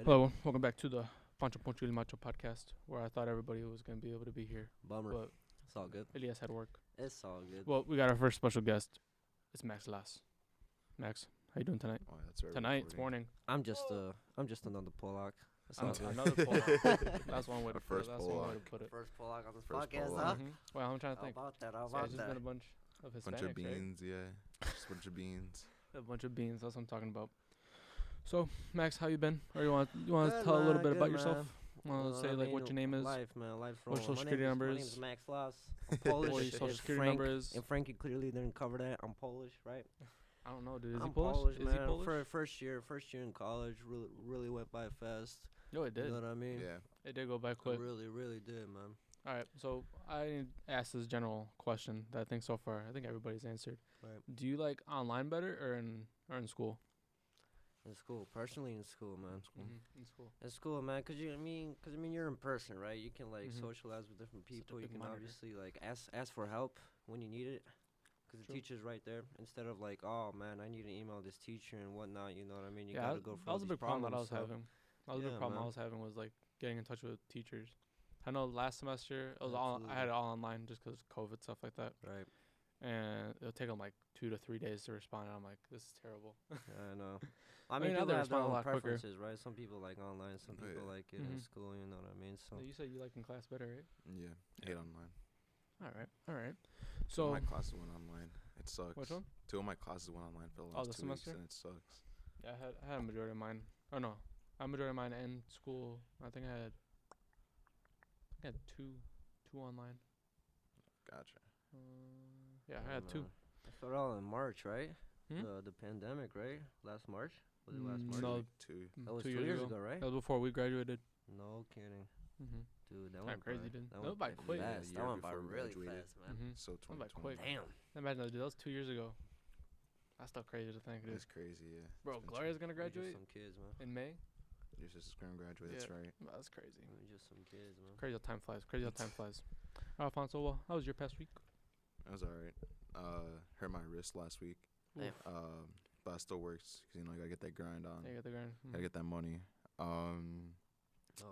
Hello, welcome back to the Pancho Poncho y Macho podcast, where I thought everybody was going to be able to be here, Bummer. but It's all good. Elias had work. It's all good. Well, we got our first special guest. It's Max Lass. Max, how you doing tonight? Oh, that's right. Tonight, it's morning. I'm just another Pollock. That's all good. Another Pollock. That's one way to put it. first That's one way Pollock. to put it. First Pollock on this First podcast, Pollock. huh? Well, I'm trying to How think. about that? How So, yeah, about it's just been a that? bunch of Hispanics, Bunch of right? beans, yeah. Just a bunch of beans. A bunch of beans. That's what I'm talking about. So, Max, how you been? Or you want to Good, tell a little man, bit about good, yourself? man. Want to say like what your name is? Life, man. Life's What rolling. social security number My is? name's Max Lass. I'm What your Polish. social If security Frank- number is? And Frankie clearly didn't cover that. I'm Polish, right? I don't know, dude. Is he I'm Polish? Is man. he Polish? First year in college, really went by fast. No, it did. You know what I mean? Yeah. It did go by quick. Really did, man. All right, so I asked this general question that I think so far I think everybody's answered. Right. Do you like online better or in school? In school, personally in school, man. In school. In school, man, cause you're in person, right? You can like Mhm. socialize with different Such a people. You big can monitor. obviously like ask for help when you need it, cause the True. teacher's right there. Instead of like, oh man, I need to email this teacher and whatnot. You know what I mean? You Yeah, gotta go for that all was a these big problem that I was problems, so- having. That was a big Yeah, problem I man. was having was like getting in touch with teachers. I know last semester it was all I Absolutely. had it all online just 'cause COVID stuff like that, Right. and it'll take them like 2 to 3 days to respond. And I'm like, this is terrible. I know. I mean, mean, now people they have their respond a own lot quicker. preferences, right? Some people like online, some Oh, people yeah. like it in Mhm. school. You know what I mean? So You said you like in class better, right? Yeah. Hate online. All right. Two So of my classes went online. It sucks. which one? Two of my classes went online for the Oh, last the 2 weeks, semester? and it sucks. Yeah, I had a majority of mine. Oh no, I had a majority of mine in school. I think I had two online. Gotcha. Yeah, I had two. man. I started all in March, right? Hmm? The pandemic, right? Last March. Was it last March? No, Like two. That was 2 2 years years ago. ago, right? That was before we graduated. No kidding. Mm-hmm. Dude, that Kinda went crazy, by, dude. That That went by quick. Yeah, Fast. the That year went by before we really graduated. fast, man. Mm-hmm. So Went by 2020. quick. Damn. Imagine that, dude. That was 2 years ago. That's still crazy to think, dude. That's crazy, yeah. Bro, It's been Gloria's gonna We're just graduate some kids, man. in May. Your sister's gonna graduate. That's Yeah. right. That's crazy. We're just some kids, man. Crazy how time flies. Crazy how time flies. Alfonso, well, how was your past week? That was alright. Hurt my wrist last week. Damn. But it still works because you know I gotta get that grind on. Yeah, you got the grind. Gotta get that money. All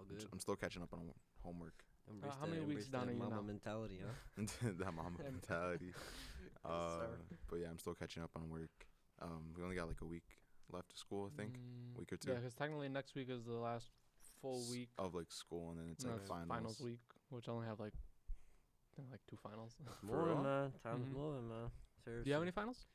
good. I'm still catching up on homework. Embrace how many weeks embrace down that are you mama now? mentality, huh? That mama Yeah. mentality. sir. But yeah, I'm still catching up on work. We only got like a week left of school, I think, week or two Yeah, because technically next week is the last full week. of like school, and then it's and like that's finals. week, which I only have like, I think like 2 finals. For Moving, real? man. Time's Mhm. moving, man. Seriously. Do you have any finals?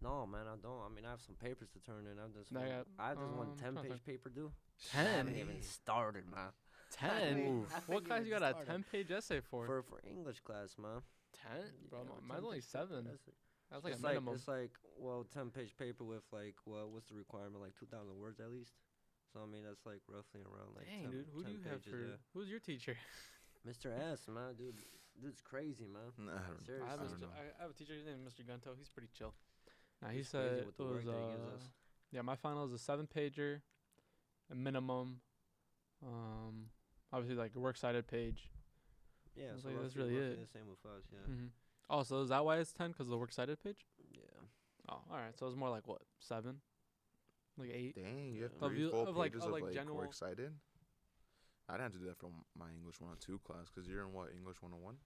No, man, I don't. I mean, I have some papers to turn in. I got, I have this one trying to 10-page think. paper due. 10? I haven't even started, man. 10? Oof. What class you got a 10-page essay for? For English class, man. 10? Bro, Yeah, mine's only 10-page paper 7. essay. That's like it's a minimum. It's like, well, 10-page paper with like, well, what's the requirement? Like 2,000 words at least. So I mean, that's like roughly around like. Dang, 10, dude. Who do 10 you have pages, for? yeah. Who's your teacher? Mr. S, man, dude. Dude's crazy, man. Nah, I don't Seriously. I have, I Mr. don't know. I have a teacher. His name is Mr. Gunto. He's pretty chill. Now he He's crazy said with it the work was that he gives us. yeah, my final is a 7-pager, a minimum. Obviously like a works cited page. Yeah, was so like, that's roughly really it. the same with us, yeah. Mm-hmm. Oh, so is that why it's 10? Because of the works cited page? Yeah. Oh, all right. So it's more like what, 7, like 8. Dang, you have Of 3 you- full of, like- pages of, of like, like general- works cited. I'd have to do that for my English 102 class because you're in what, English 101?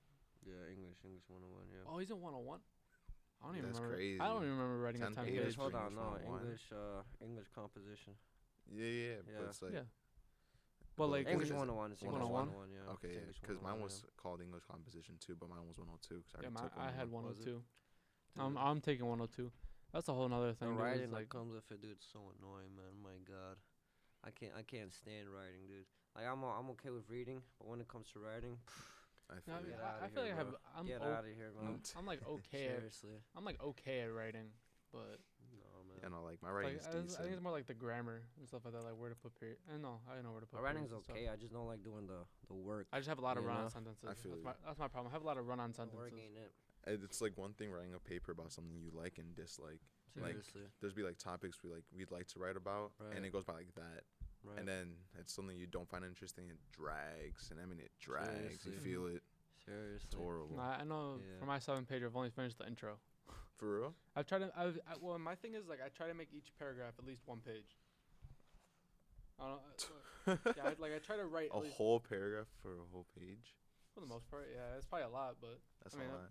Yeah, English 101, yeah. Oh, he's in 101. I don't even That's remember. crazy. I don't even remember writing a 10 10 pages. page. English, hold for on, English no, 101. English composition. Yeah, but Yeah. it's like Yeah. But like, English is it 101 is English 101? 101, yeah. okay, It's English because mine 101, was called English composition too, but mine was 102 because yeah, I already took I had 101. Was it? 102. Dude, I'm taking 102. That's a whole nother the thing. Dude, writing is that like, comes with it, dude, it's so annoying, man. My God, I can't stand writing, dude. Like I'm okay with reading, but when it comes to writing, I no, feel I, you. Get I, outta I feel like here, I have. bro. I'm get o- out of here, man. I'm like okay. Seriously, I'm like okay at writing, but no, man. You know, like my like writing is I think decent. it's more like the grammar and stuff like that, like where to put period. And no, I know where to put. My writing's periods and stuff. okay. I just don't like doing the work. I just have a lot of you run-on know? sentences. I feel That's my problem. I have a lot of run-on The work sentences. ain't it. It's like one thing writing a paper about something you like and dislike. Like, Seriously, There's be like topics we'd like to write about, and Right. it goes by like that. right. And then it's something you don't find interesting. It drags, and I mean it drags. You Seriously. feel it. Seriously. It's horrible. I know Yeah. for my 7-pager, I've only finished the intro. For real? I've tried to. Well, my thing is like I try to make each paragraph at least 1 page. I don't. Yeah, I try to write A at least whole paragraph for a whole page. for the most part. Yeah, it's probably a lot, but That's I mean, a lot.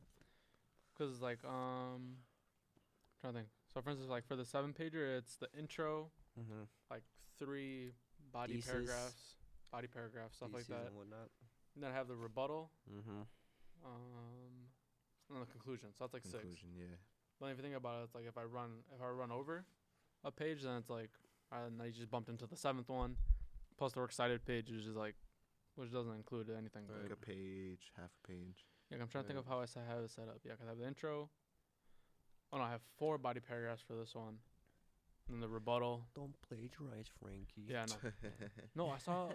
cause like trying to think. So for instance, like for the 7-pager, it's the intro, Mm-hmm. like 3 body Thesis. paragraphs, stuff like that. And whatnot. And then I have the rebuttal, Mm-hmm. and the conclusion. So that's like 6. Conclusion, yeah. But if you think about it, it's like if I run over a page, then it's like, now you just bumped into the 7th one. Plus the works cited page is just like, which doesn't include anything. Like a page, half a page. Yeah, I'm trying to think of how I have it set up. Yeah, 'cause I have the intro. Oh no, I have 4 body paragraphs for this one. And the rebuttal. Don't plagiarize, Frankie. Yeah, no. No, I saw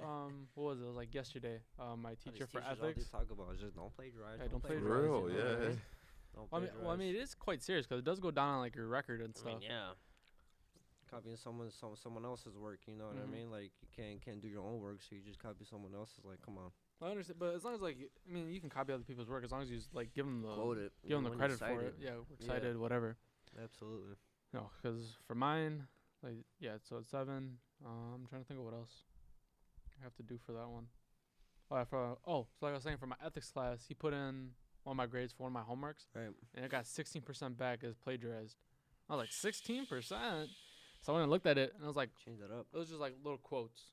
what was it? It was like yesterday. My teacher for All ethics. they talk about is just don't plagiarize. Hey, don't For plagiarize. real, You know, yeah. right? Don't Well, I mean, it is quite serious because it does go down on like your record and I stuff. mean, yeah. Copying someone else's work, you know what I Mhm. mean? Like you can't do your own work, so you just copy someone else's. Like, come on, I understand, but as long as like, I mean, you can copy other people's work as long as you just, like give them the quote it. give them the when you credit cite for it. Yeah, we're Yeah. excited, whatever. Absolutely. No, because for mine, like so it's 7. I'm trying to think of what else I have to do for that one. So like I was saying, for my ethics class, he put in one of my grades for one of my homeworks, Right. and it got 16% back as plagiarized. I was like 16%. So I went and looked at it, and I was like, Change that up. it was just like little quotes.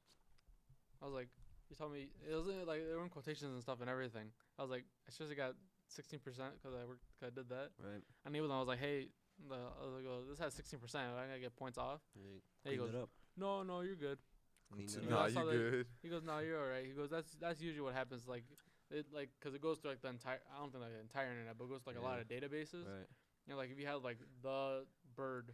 I was like, you told me it was like there were quotations and stuff and everything. I was like, I should have got 16% because I did that. Right. And even though I was like, hey, this has 16%. I gotta get points off. Yeah, There he cleaned goes, it up. no, you're good. Cleaned Nah, it know, up. I you saw that- good. He goes, no, you're alright. He goes, that's usually what happens. Like, because it goes through like the entire. I don't think like the entire internet, but it goes to like a lot Yeah. of databases. Right. You know, like if you had like the bird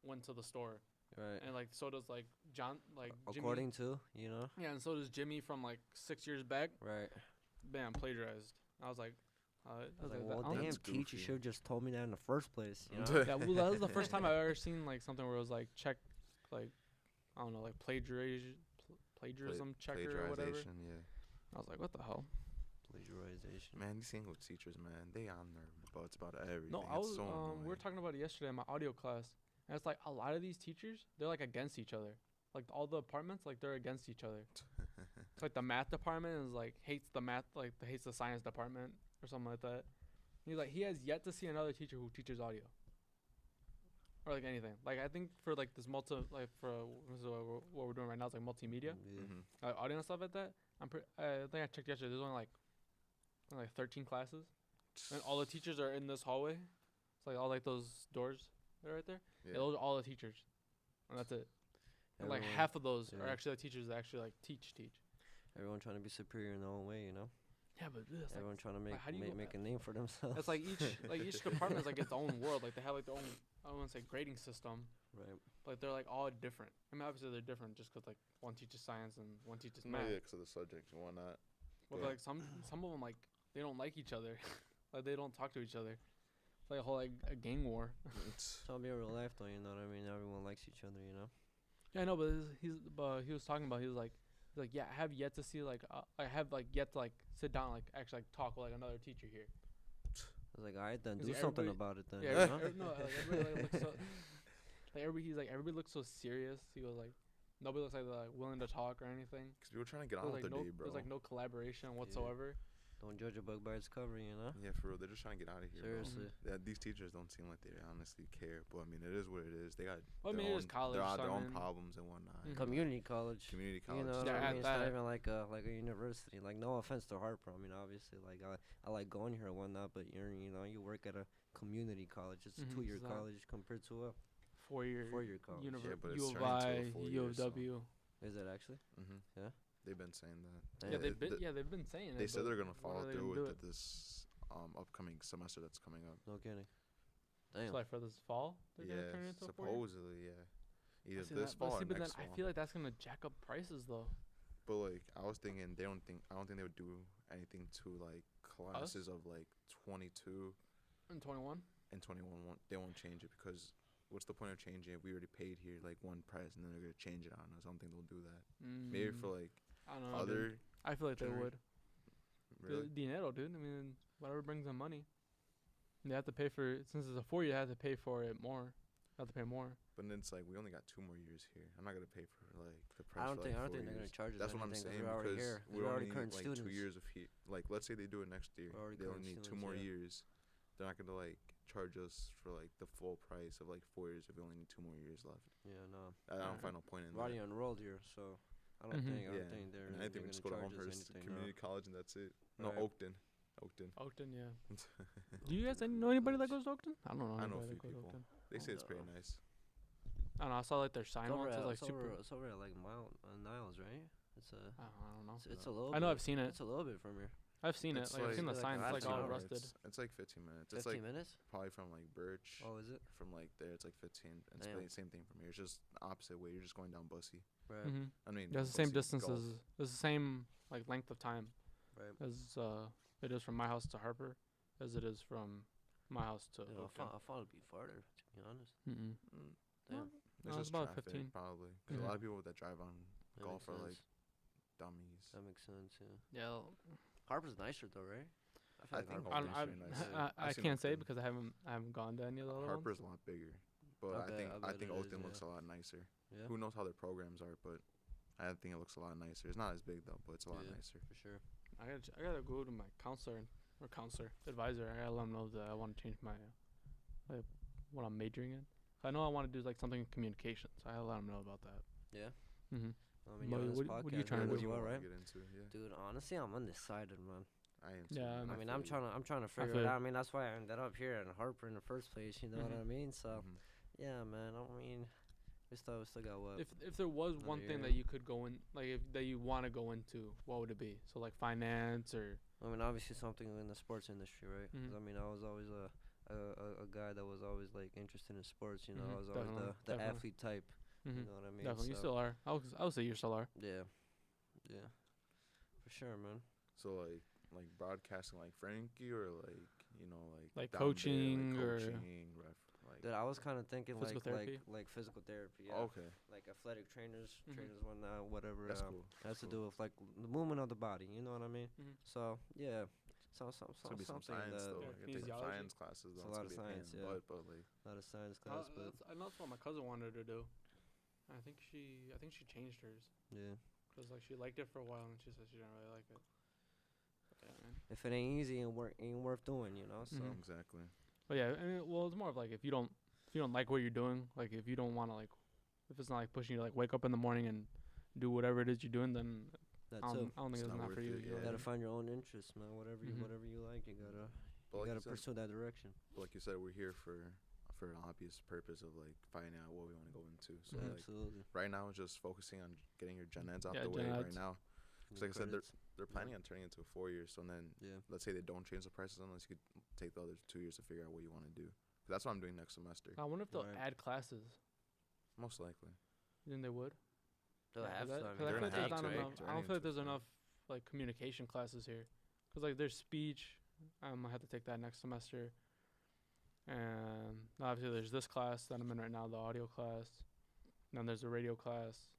went to the store, Right. and like so does like John, like Jimmy. According to, you know. Yeah, and so does Jimmy from like 6 years back. Right. Bam, plagiarized. I was like, I was that- like, well, I don't damn, That's teacher goofy. should have just told me that in the first place. You know. think- yeah, well, that was the first time I've ever seen like something where it was like check, like I don't know, like plagiarism checker or whatever. Plagiarization, yeah. I was like, what the hell? Plagiarization. Man, these English teachers, man, they on their butts about everything. No, I It's was so we were annoying. talking about it yesterday in my audio class, and it's like a lot of these teachers, they're like against each other. Like all the departments, like they're against each other. It's like the math department is like hates the math, like hates the science department or something like that. He's like he has yet to see another teacher who teaches audio or like anything. Like I think for like this what we're doing right now is like multimedia, Yeah. Mhm. audio and stuff like that. I think I checked yesterday. There's only like 13 classes, and all the teachers are in this hallway. It's like all like those doors that are right there. Yeah, Yeah. those are all the teachers, and that's it. And like Everyone- half of those are yeah. actually the teachers that actually like teach. Everyone trying to be superior in their own way, you know. Yeah, but it's like, Everyone trying to make how do you go make a name for themselves. it's like each department is like its own world. Like they have like their own, I don't want to say grading system, Right. but they're like all different. I mean, obviously they're different just 'cause like one teaches science and one teaches No, math. yeah, 'cause of the subjects and whatnot. But Yeah. like some of them like they don't like each other, like they don't talk to each other. It's like a whole like a gang war. It's all be a real life, though. You know what I mean? Everyone likes each other, you know. Yeah, I know, but he was talking about he was like yeah, I have yet to see like I have like yet to like sit down like actually like talk with like another teacher here. I was like, all right, then Is do it something everybody- about it then. Yeah, you know? no, like everybody like, looks so everybody looks so serious. He goes like nobody looks like they're like willing to talk or anything. 'Cause people trying to get There's on with like their no day, bro. there's like no collaboration whatsoever. Don't judge a book by its cover, you know. Yeah, for real. They're just trying to get out of here. bro. Seriously. Yeah, these teachers don't seem like they honestly care. But I mean, it is what it is. They got Well, I their mean, it own, is college, their, so I their own mean- problems and whatnot. Mhm. Community college. Community You college. know, what Yeah, I at mean, it's not that. even like a university. Like, no offense to Harper. I mean, obviously, like I like going here and whatnot, but you work at a community college. It's a Mhm, 2-year exactly. college compared to a 4-year 4-year college. Yeah, but it's U of turning into a I, 4 U year, of so- W. Is it actually? Mm-hmm. Yeah? They've been saying that. Damn. Yeah, Yeah, they've been saying it. They said but they're gonna when follow are they through gonna do with it this upcoming semester that's coming up. No kidding. So Damn. like for this fall, they're gonna turn it Yeah, into a 4-year? supposedly, yeah. I Either see this that, but fall see, or but next then fall. I feel like that's gonna jack up prices though. But like, I was thinking, I don't think they would do anything to like classes of like 22 In 21. and 21. They won't change it because what's the point of changing it? We already paid here like one price, and then they're gonna change it on us. I don't think they'll do that. Maybe for like I don't know. other. Dude. I feel like they genera- would. Really? Dinero, dude. I mean, whatever brings them money. They have to pay for since it's a 4-year. They have to pay for it more. They have to pay more. But then it's like we only got 2 more years here. I'm not gonna pay for like the price. I don't for think like 4 they're gonna years. charge us That's what I'm anything 'cause saying, we're already because here. we're We're already only current like students. 2 years of like let's say they do it next year, We're already they only current need 2 students, more yeah. years. They're not gonna like charge us for like the full price of like 4 years if we only need 2 more years left. Yeah, no. I don't Alright. find no point in We're already that. enrolled here, so I don't Mhm. think Yeah, they're and I think we gonna just go to charge us Elmhurst anything. Community College and that's it. No, Right. Oakton. Oakton, yeah. Do you guys know anybody that goes to Oakton? I don't know. I know a Anybody few that goes to people. Oakton. They say it's pretty No. nice. I don't know. I saw like their sign It's over once. It's at, like it's super. over, it's over at like Niles, right? It's a I don't know. it's a little. I know bit, I've seen it. It's a little bit from here. I've seen it. It's Like I've seen the like sign. half It's like an all hour. rusted. It's like 15 minutes. It's 15 like minutes. probably from like Birch. Oh, is it? From like there, it's like 15. And it's Damn. the same thing from here. It's just the opposite way. You're just going down Bussy. Right. Mhm. I mean, That's the same Bussy, distance Gulf. as. It's the same like length of time Right. as it is from my house to Harper, as it is from my house to. Yeah, I Oakton. thought it'd be farther, to be honest. Mm-mm. Mm, Damn. It's No, it's just about traffic, 15. probably. Because Yeah. a lot of people that drive on That Gulf makes are like sense. dummies. That makes sense. Yeah. Yeah. Harper's nicer though, right? I feel think like I, Oakton's I, very nice. I, I I've seen can't say Oakton. because I haven't gone to any of the other Harper's ones. a lot bigger, but I I bet- think I I bet think it is, Oakton looks yeah. a lot nicer. Yeah. Who knows how their programs are, but I think it looks a lot nicer. It's not as big though, but it's a lot Yeah. nicer. For sure. I gotta go to my counselor advisor. I gotta let him know that I want to change my like what I'm majoring in. I know I want to do like something in communications. I gotta let him know about that. Yeah. Mhm. I mean, But you're on this what are you podcast trying to now do? as well, wanna right? get into? Yeah, Dude, honestly, I'm undecided, man. I am. Yeah, too. I mean, feel you. I'm trying to figure feel it you. out. I mean, that's why I ended up here in Harper in the first place. You know what Mhm. I mean? So, Mhm. yeah, man. I mean, we still got what? If there was one Another thing year. that you could go in, like that you want to go into, what would it be? So like finance or. I mean, obviously something in the sports industry, right? 'Cause Mhm. I mean, I was always a guy that was always like interested in sports. You know, Mhm, I was always definitely, the definitely. athlete type. Mhm. You know what I mean? Definitely, you So, still are. I would say you still are. Yeah. Yeah. For sure, man. So like broadcasting like Frankie or like Like down there, coaching or- coaching, like Dude, I was kind of thinking Physical therapy? like physical therapy. Yeah. okay, Like athletic trainers, Mhm. whatever. that's cool. Has to Cool. do with like the movement of the body. You know what I mean? Mhm. So yeah, It's gonna be some something science that though. Yeah, Like, I take some kinesiology. science classes. It's Though. a lot It's of gonna be science, pain, yeah. but like not a science class, but I know that's what my cousin wanted to do. I think she changed hers yeah. because like she liked it for a while and she said she didn't really like it. Yeah, man. If it ain't easy, ain't worth doing. You know. So Mhm. exactly. But yeah, I mean, well, it's more of like if you don't like what you're doing, like if you don't want to like, if it's not like pushing you to like wake up in the morning and do whatever it is you're doing, then that's I it. don't think It's it's not not for worth you. it, You yeah. know? You gotta find your own interests, man. Whatever Mhm. you like, you gotta But like you said, pursue that direction. like you said, we're here for an obvious purpose of like finding out what we want to go into. So Mhm. like Absolutely. right now, it's just focusing on getting your gen eds out Yeah, the way gen right eds. now. Your like I said, credits. They're planning on turning into a 4 years. So then Yeah. let's say they don't change the prices unless you could take the other 2 years to figure out what you want to do. 'Cause that's what I'm doing next semester, I wonder if they'll Right. add classes. most likely. You think they would? They'll Yeah, have 'cause to. I I mean, feel they're like gonna there's have not to, enough. right? They're I don't feel like there's turning into enough like communication classes here, cause like there's speech. I have to take that next semester, and obviously there's this class that I'm in right now, the audio class. And then there's a radio class,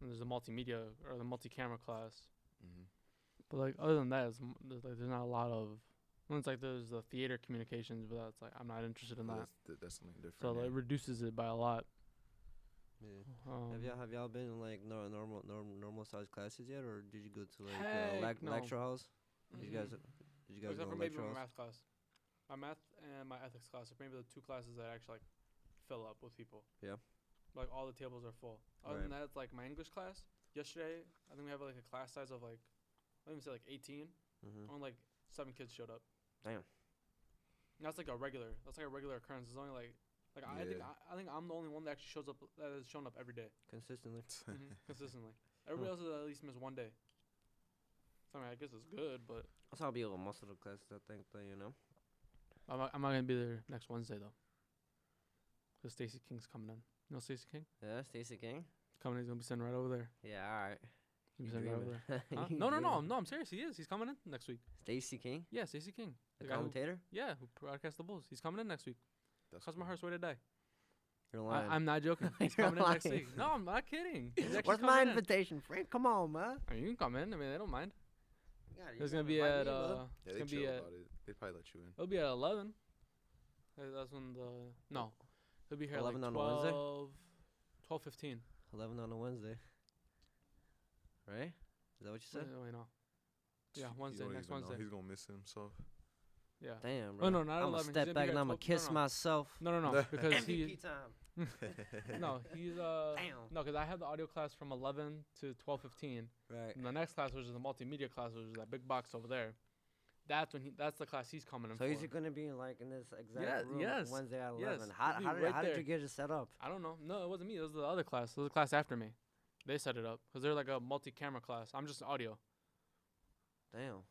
and there's a multimedia or the multi-camera class. Mm-hmm. But like other than that, there's not a lot of. It's like there's the theater communications, but that's like I'm not interested in that. That's something different. So it reduces it by a lot. Yeah. Um, Have y'all been in like normal size classes yet, or did you go to like Heck no. lecture halls? Did you guys Mhm. go Except to for maybe lecture my halls? math class. My math and my ethics class are maybe the two classes that actually like fill up with people. Yeah. Like all the tables are full. Other than that, it's like my English class. Yesterday, I think we have like a class size of like, let me say like 18. Mm-hmm. Only like 7 kids showed up. Damn. And that's like a regular. That's like a regular occurrence. There's only like Yeah. I think I'm the only one that actually shows up that has shown up every day Consistently. consistently. Everybody else has at least missed one day. I mean, I guess it's good, but That's how I'll be with most of the classes, I think, though, you know. I'm not gonna be there next Wednesday though. Cause Stacey King's coming in. You know Stacey King? Yeah, Stacey King. He's coming. He's gonna be sitting right over there. Yeah, all right. He's You gonna be sitting right over dreaming. there. Huh? You No, dreaming. I'm serious. He is. He's coming in next week. Stacey King, Yeah, Stacey King. the guy who- commentator. who broadcasts the Bulls. He's coming in next week. That's Cross my cool. heart, swear to die. You're lying. I'm not joking. He's You're coming in next lying. week. No, I'm not kidding. He's actually Where's my coming in. invitation, Frank? Come on, man. I mean, you can come in. I mean, they don't mind. God, you It's gonna gotta be invite at me, brother. Yeah, it's they gonna be chill at about it. They probably let you in. it'll be at 11. That's when he'll be here 11 like on a Wednesday? 12:15. 11 on a Wednesday. right? Is that what you said? Wait, no. Yeah, Wednesday, next Wednesday. He's gonna miss himself. Yeah. Damn, bro. Oh no, not I'm 11. gonna He's step be back here and at I'm gonna 12 kiss myself. No, because he. MVP time. No, he's Damn. No, because I have the audio class from 11 to 12:15. Right. And the next class, which is the multimedia class, which is that big box over there. That's the class he's coming in So for. is he gonna be like in this exact room yes, Wednesday at 11? yes. How He'll be did right there. you get it set up? I don't know. No, it wasn't me. It was the other class. It was the class after me. They set it up because they're like a multi-camera class. I'm just audio. Damn.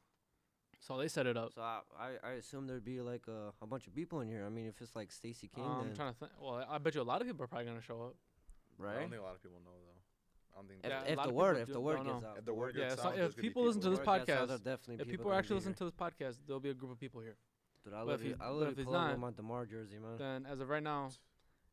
So they set it up. So I assume there'd be like a bunch of people in here. I mean, if it's like Stacey King, I'm then trying to think. Well, I bet you a lot of people are probably gonna show up. I right? don't think a lot of people know though. I don't think. Yeah, a If lot the of word people gets don't out, know. If the word Yeah, gets so out, if there's gonna be people listen to this Word gets out, podcast, there'll definitely if people gonna actually be listen here. to this podcast, there'll be a group of people here. Dude, I but love if you. he's- I but love if you he's pull up not, with my DeMar jersey, man. Then as of right now,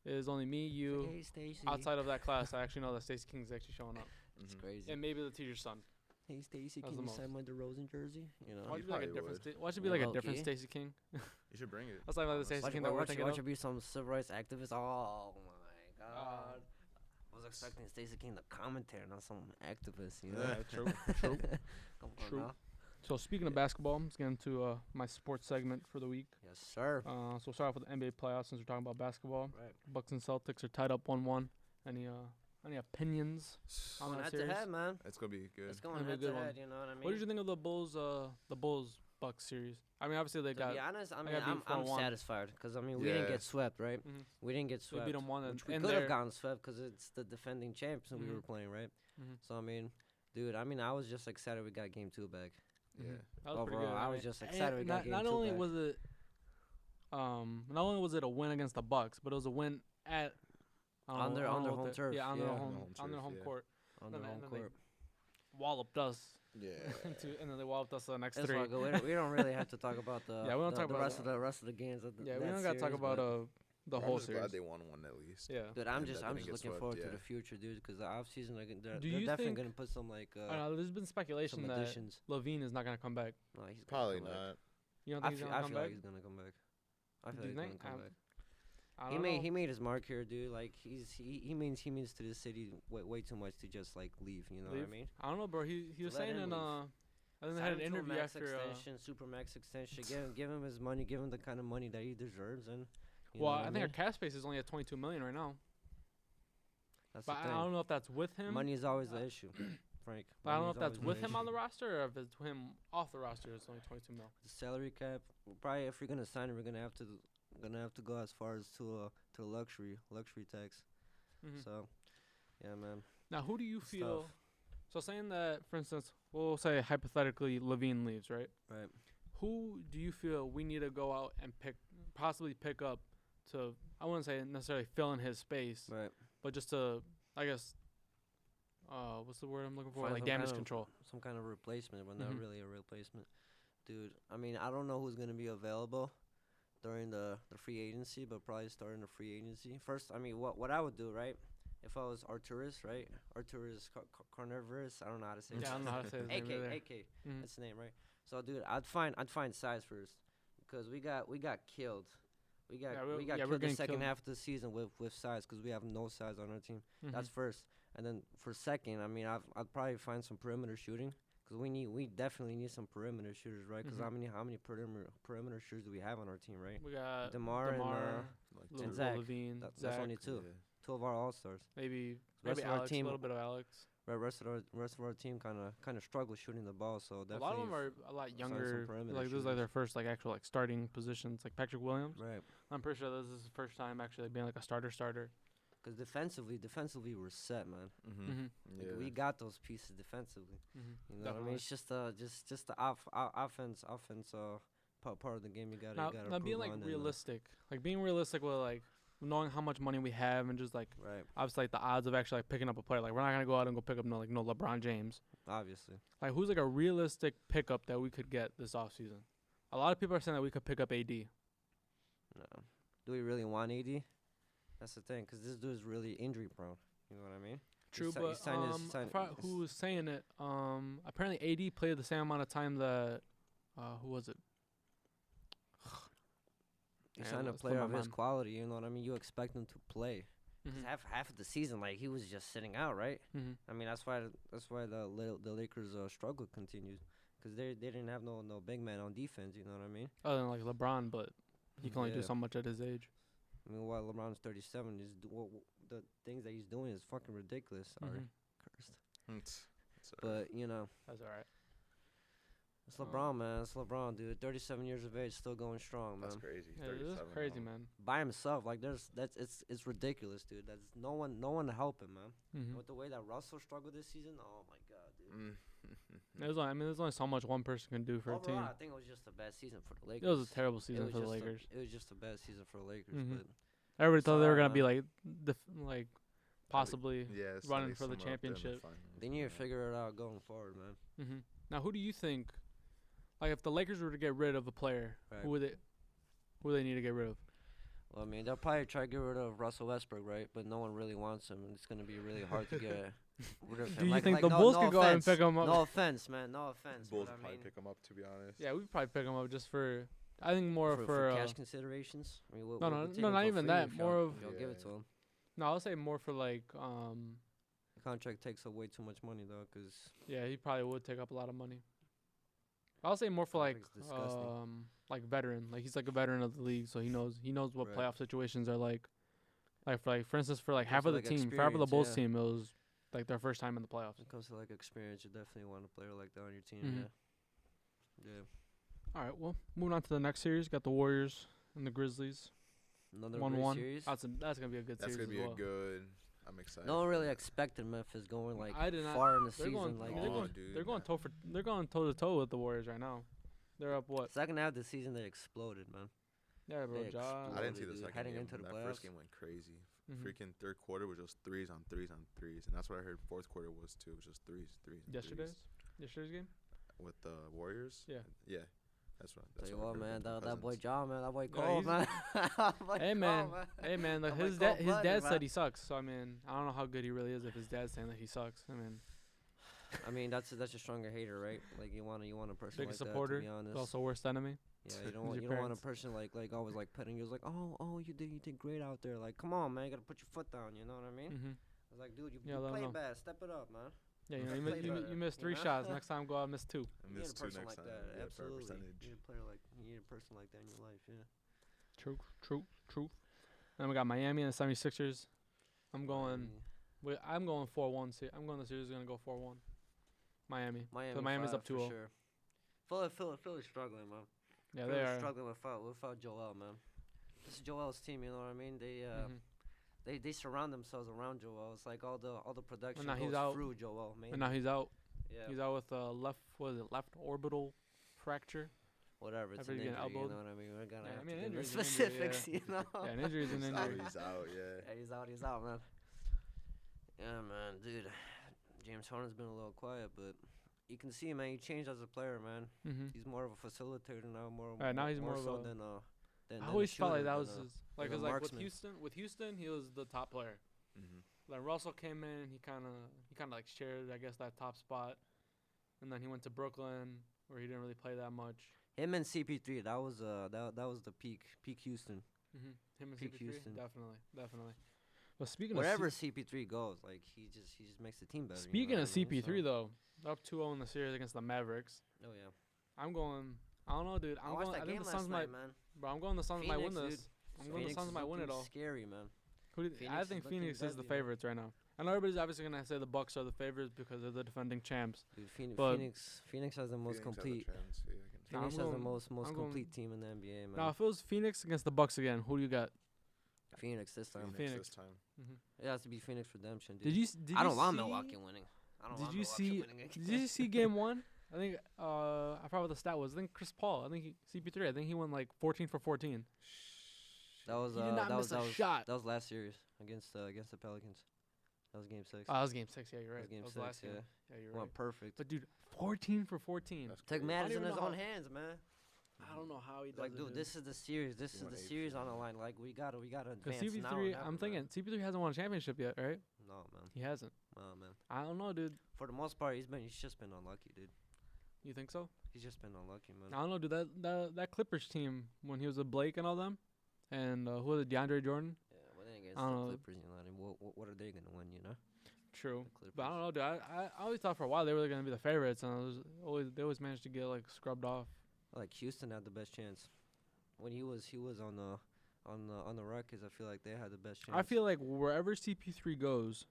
it is only me, you. Hey, Stacey. Outside of that class, I actually know that Stacey King's actually showing up, It's Mhm. crazy. and maybe the teacher's son. Hey, Stacey, That's can the you most. sign my DeRozan jersey? You know. Why He should be like a probably different? would. Why should be Yeah, like a low different key. Stacey King? You should bring it. That's like the Stacey Watch, King that we're watch, thinking watch of. her be some civil rights activist. Oh my god. I was expecting Stacey King to commentate, not some activist, you know. Yeah, true, true. Come on True. now. So speaking of basketball, let's get into my sports segment for the week. Yes, sir. So we'll start off with the NBA playoffs since we're talking about basketball. Right. Bucks and Celtics are tied up 1-1. Any opinions on Going that head to series? head, man. It's gonna be good. It's going That'd be a head to good one. head. You know what I mean? What did you think of the Bulls Bucks series? I mean, obviously they To got be honest, I they mean, got beat I'm 4-1. satisfied because I mean we didn't Yeah. get swept, right? Mhm. We didn't get They swept. beat them 1 which we and could have they're- gotten swept because it's the defending champs and we were Mhm. playing, right? Mhm. So I mean, dude, I mean, I was just excited we got game 2 back. Yeah. That was pretty Overall, good. I was mean, just and excited we got game not 2 only back. was it not only was it a win against the Bucks, but it was a win at I don't know On their what home the- turf, Yeah, on yeah. their On home their home on their turf, home yeah. court. on then their they- home and then they court. Walloped us, Yeah. and then they walloped us the next That's 3. all good. We don't really have to talk about the Yeah, we don't the, talk the about rest of the rest of the games. Of the, Yeah, we that don't gotta talk series, about but- the I'm whole just series. glad they won one at least. Yeah. Dude, I'm and just that I'm didn't just get looking swept, forward to yeah. the future, dude. Because the off season, like, they're Do you definitely think- gonna put some like I know there's been speculation some that additions. Levine is not gonna come back. No, he's gonna Probably come back. not. You don't I think he's feel, gonna I come feel back? like he's gonna come back. I Do feel you like he's think? gonna come back. I He don't made know. he made his mark here, dude. Like he means to the city way too much to just like leave. You know what Leave? I mean? I don't know, bro. He was Let saying him in leave. I think they Sign had him an to a interview max after. extension, super max extension. Give him his money. Give him the kind of money that he deserves. And you Well, know what I think mean? our cap space is only at 22 million right now. That's But the I thing. don't know if that's with him. Money is always the issue, Frank. But I don't know Money if that's is always with the him on the issue. roster or if it's him off the roster. It's only 22 mil. The salary cap. Probably if we're gonna sign it, we're gonna have to go as far as to a luxury tax. Mhm. So, yeah, man. Now, who do you It's feel? tough. So saying that, for instance, we'll say hypothetically Levine leaves, right? Right. Who do you feel we need to go out and possibly pick up to? I wouldn't say necessarily fill in his space, Right. but just to, I guess, what's the word I'm looking for? Find Like some damage kind of- control. Some kind of replacement, but not Mhm. really a replacement. Dude, I mean, I don't know who's gonna be available during the free agency, but probably starting the free agency first. I mean, what I would do, right? If I was Arturis, right? Arturis Carnivorous. I don't know how to say. Yeah, I don't know how to say his name either. AK. Mhm. That's the name, right? So, dude, I'd find size first because we got killed. We got Yeah, we're killed the getting second killed. half of the season with size because we have no size on our team. That's Mhm. first, and then for second, I mean, I'd probably find some perimeter shooting because we definitely need some perimeter shooters, right? Because Mhm. how many perimeter shooters do we have on our team, right? We got DeMar and, Like Lil- and Zach. Levine, That's Zach, only two. Yeah. Two of our all stars. maybe Rest of our Alex, team- a little bit of Alex. The rest of our team kind of struggle shooting the ball, so A definitely. lot of them are a lot some younger. perimeter Like this is like their shooters. first like actual like starting positions. Like Patrick Williams. right. I'm pretty sure this is his first time actually being like a starter. Because defensively we're set, man. Mm-hmm. Mm-hmm. Like, Yeah. we got those pieces defensively. Mm-hmm. You know what I mean? It's just the offense part of the game. You gotta Now improve being like on and, realistic, like being realistic with like knowing how much money we have and just like right. obviously like the odds of actually like picking up a player. Like we're not gonna go out and go pick up no LeBron James. Obviously. Like who's like a realistic pickup that we could get this offseason? A lot of people are saying that we could pick up AD. No. Do we really want AD? That's the thing, because this dude is really injury prone. You know what I mean? True, si- he but signed his- I signed forgot his- who was saying it. Apparently AD played the same amount of time that who was it? You Yeah, sign a it's player from of my his mind. quality. You know what I mean? You expect him to play. 'Cause Mhm. half of the season, like he was just sitting out, right? Mhm. I mean, that's why the Lakers struggle continues, because they didn't have no big man on defense. You know what I mean? Other than like LeBron, but he can only do Yeah. so much at his age. I mean, while LeBron's 37, the things that he's doing is fucking ridiculous. Sorry, Mhm. cursed. It's But you know, That's all right. it's LeBron, man. It's LeBron, dude. 37 years of age, still going strong, man. that's crazy. He's Yeah, it is 37 crazy, now. man. By himself, like it's ridiculous, dude. That's no one to help him, man. Mhm. With the way that Russell struggled this season, oh my god, dude. There's only so much one person can do for a Overall, team. I think it was just a bad season for the It Lakers. was a terrible season for the just Lakers. it was just a bad season for the Lakers, Mhm. but Everybody thought they were Sorry, gonna be man. like possibly. Yeah, it's running nice for the somewhere up there in championship. finals, they need to yeah. figure it out going forward, man. Mhm. Now, who do you think? Like, if the Lakers were to get rid of a player, Right. who would they need to get rid of? Well, I mean, they'll probably try to get rid of Russell Westbrook, right? But no one really wants him, and it's gonna be really hard to get rid of him. Do you Like- think like, the no- Bulls no could go out and offense. pick him up? No offense, man. No offense. Bulls but would I probably mean, pick him up, to be honest. Yeah, we'd probably pick him up just for. I think more for for. cash considerations. I mean, No, we'll take no, him not for even free that, if more y'all- of- y'all give it to Yeah. him. no, I'll say more for like. The contract takes up way too much money though, 'cause Yeah, he probably would take up a lot of money. I'll say more for like Contract's disgusting. like veteran. Like he's like a veteran of the league, so he knows what Right. playoff situations are like. For instance, for like Yeah, half so of the like team, for half of the experience, Bulls yeah. team, it was like their first time in the playoffs. when it comes to like experience, you definitely want a player like that on your team. Mhm. Yeah. Yeah. All right, well, moving on to the next series, got the Warriors and the Grizzlies. Another 1-1. great series. That's gonna be a good That's series gonna be as well. a good. I'm excited. No one for really that. expected Memphis going like I did not- far in the They're season. going. Like I mean, they're Oh, going. dude, They're going man. They're going toe to toe with the Warriors right now. They're up what? second half of the season, they exploded, man. Yeah, bro. They Ja. I didn't see the dude, second heading game. into the That playoffs. first game went crazy. Mhm. Freaking third quarter was just threes on threes on threes, and that's what I heard. Fourth quarter was too. It was just threes. And Yesterday's game. with the Warriors. Yeah. Yeah, that's what. Tell That's you what I what, heard man, from that boy Cousins. John, man, that boy Yeah, cold, man. That boy Hey cold, man, hey man. Like That boy his dad cold-blooded, said man. he sucks. So I mean, I don't know how good he really is if his dad's saying that he sucks. I mean, I mean, that's a stronger hater, right? Like you want a person biggest like supporter, that. To be honest, but also worst enemy. yeah, you Is don't want your you don't want a parents. person like always like petting you. Like, oh, you did great out there. Like, come on, man, you gotta put your foot down. You know what I mean? Mhm. I was like, dude, you, Yeah, you let 'em played know. bad. Step it up, man. Yeah, you know, Play you better, missed you 3 know? shots. Next time, go out and miss 2. I You need a missed two person next like time. that. Yeah, better Absolutely. percentage. You need a player like you need a person like that in your life. Yeah. True. Then we got Miami and the 76ers. I'm going 4-1. I'm going the series is gonna go 4-1. Miami. Miami. So Miami's five up for 2-0. Sure. Philly's struggling, man. Yeah, Philly's they are. struggling without Joel, man. This is Joel's team. You know what I mean? Mhm. They surround themselves around Joel. It's like all the production now he's goes out. through Joel, man. And now he's out. Yeah. He's out with left orbital fracture. Whatever. It's after an he injury. getting You elbowed. know what I mean? We're gonna Yeah, I have mean, to get into injury's an injury, specifics, you know. Yeah, an injury is an Oh, injury. he's out. Yeah. Yeah, he's out, man. Yeah, man, dude. James Harden's been a little quiet, but you can see, man, he changed as a player, man. Mhm. He's more of a facilitator now, Now he's more of so a- than than I a always felt like shooter, that than was a- his than like a cause like marksman. with Houston he was the top player. Mm-hmm. Then Russell came in, he kind of like shared I guess that top spot, and then he went to Brooklyn where he didn't really play that much. Him and CP3, that was the peak Houston. Him and Peak CP3, Houston. definitely. But speaking Wherever of CP3 goes, like he just makes the team better. you know speaking what of I mean? CP3 So- though, up 2-0 in the series against the Mavericks. Oh yeah. I'm going. I don't know, dude. I watched that I game think the last Suns night, might. man. Bro, I'm going the Suns might win Phoenix, this. dude. I'm going the Phoenix Suns is might win it looking all. Scary, man. I Phoenix think is looking Phoenix is the deadly, man. favorites right now. I know everybody's obviously gonna say the Bucks are the favorites because they're the defending champs. Dude, But- Phoenix has the most complete. Nah, Phoenix I'm has the going- most I'm going- complete team in the NBA, man. Now, if it was Phoenix against the Bucks again, who do you got? Phoenix this time. Phoenix. this time. It has to be Phoenix redemption, dude. Did you? Did I you don't want see- Milwaukee winning. I don't Did want you Milwaukee see? winning Did you see Game 1? I think I forgot what the stat was. I think Chris Paul. I think CP3. I think he went like 14 for 14. That was He did not that miss was a shot. That was last series against the Pelicans. That was game 6. Oh, that was Game 6. Yeah, you're That right. was game that was 6. last Yeah, game. Yeah, you're went right. perfect. But dude, 14 for 14. That's Took crazy. matters even in his know own how- hands, man. I don't know how he does Like, it. dude, this is the series. This He is went the ape series shit, on the man. line. Like, we gotta advance Because now. or CP3, never, I'm man. thinking CP3 hasn't won a championship yet, right? No, man. He hasn't. No, man. I don't know, dude. For the most part, he's just been unlucky, dude. You think so? He's just been unlucky, man. I don't know, dude. That Clippers team when he was with Blake and all them, and who was it? DeAndre Jordan. Yeah, but then against I don't the know. Clippers, you know, what are they gonna win? You know. True. The But I don't Clippers. know, dude. I always thought for a while they were gonna be the favorites, and they always managed to get like scrubbed off. Like Houston had the best chance when he was on the Rockets. I feel like they had the best chance. I feel like wherever CP3 goes,